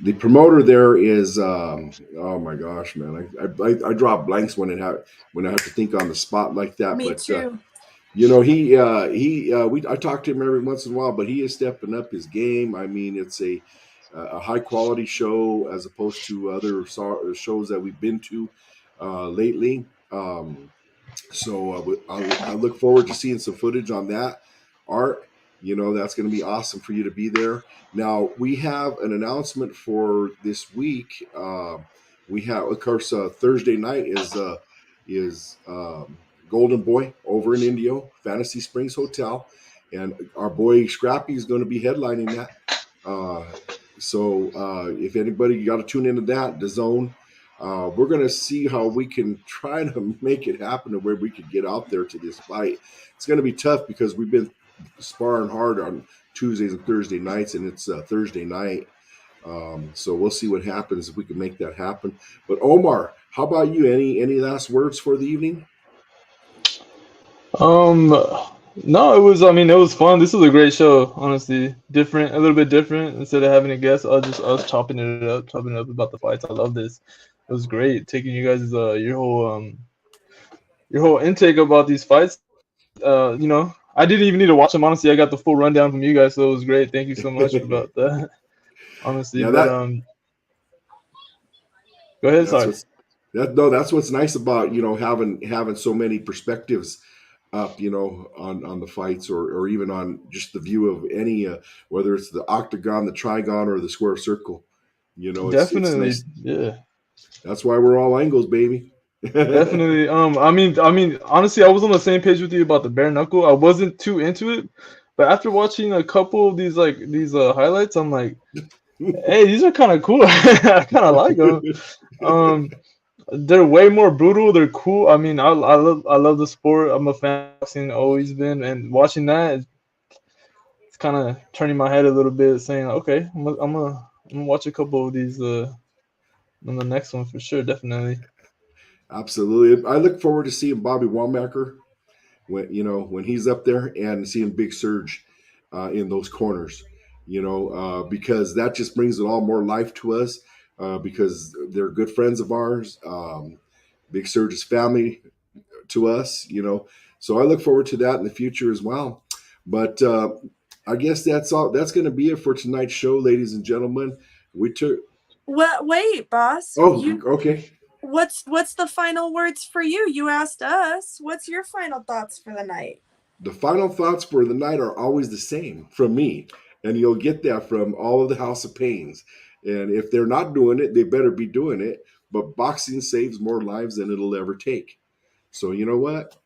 The promoter there is. Oh my gosh, man! I drop blanks when I have to think on the spot like that. Me too. I talk to him every once in a while, but he is stepping up his game. I mean, it's a high quality show as opposed to other shows that we've been to lately. So I look forward to seeing some footage on that. Art, that's going to be awesome for you to be there. Now we have an announcement for this week. We have, of course, Thursday night is Golden Boy over in Indio, Fantasy Springs Hotel, and our boy Scrappy is going to be headlining that. So if anybody, you got to tune into that, the Zone. We're going to see how we can try to make it happen to where we could get out there to this fight. It's going to be tough because we've been sparring hard on Tuesdays and Thursday nights, and it's Thursday night. So we'll see what happens if we can make that happen. But Omar, how about you? Any last words for the evening? No, it was fun. This was a great show, honestly. Different, a little bit different. Instead of having a guest, us chopping it up about the fights. I love this. It was great taking you guys your whole intake about these fights. I didn't even need to watch them, honestly. I got the full rundown from you guys, so it was great. Thank you so much about that. Honestly, yeah, go ahead. Sorry. That's what's nice about having so many perspectives up, on the fights or even on just the view of any, whether it's the octagon, the trigon, or the square circle. Definitely, it's nice. Yeah. That's why we're all angles, baby. Definitely. Honestly, I was on the same page with you about the bare knuckle. I wasn't too into it, but after watching a couple of these highlights, I'm like, hey, these are kind of cool. I kind of like them. They're way more brutal. They're cool. I mean, I love the sport. I'm a fan of boxing, always been, and watching that, it's kind of turning my head a little bit, saying, okay, I'm gonna watch a couple of these on the next one for sure, definitely. Absolutely. I look forward to seeing Bobby Wallmacher when he's up there and seeing Big Surge in those corners. Because that just brings it all more life to us because they're good friends of ours. Big Surge's family to us. So I look forward to that in the future as well. But I guess that's all. That's going to be it for tonight's show, ladies and gentlemen. We took. Well, wait, boss. Oh, okay. What's the final words for you? You asked us. What's your final thoughts for the night? The final thoughts for the night are always the same from me, and you'll get that from all of the House of Pains. And if they're not doing it, they better be doing it. But boxing saves more lives than it'll ever take. So you know what?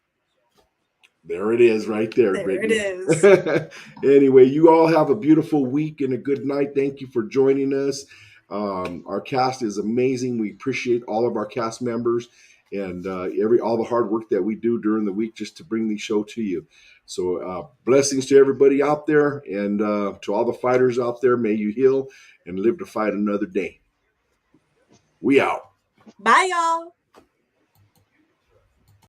There it is right there, There it Brittany. is. Anyway, you all have a beautiful week and a good night. Thank you for joining us. Our cast is amazing. We appreciate all of our cast members and all the hard work that we do during the week just to bring the show to you. So blessings to everybody out there, and to all the fighters out there. May you heal and live to fight another day. We out. Bye, y'all.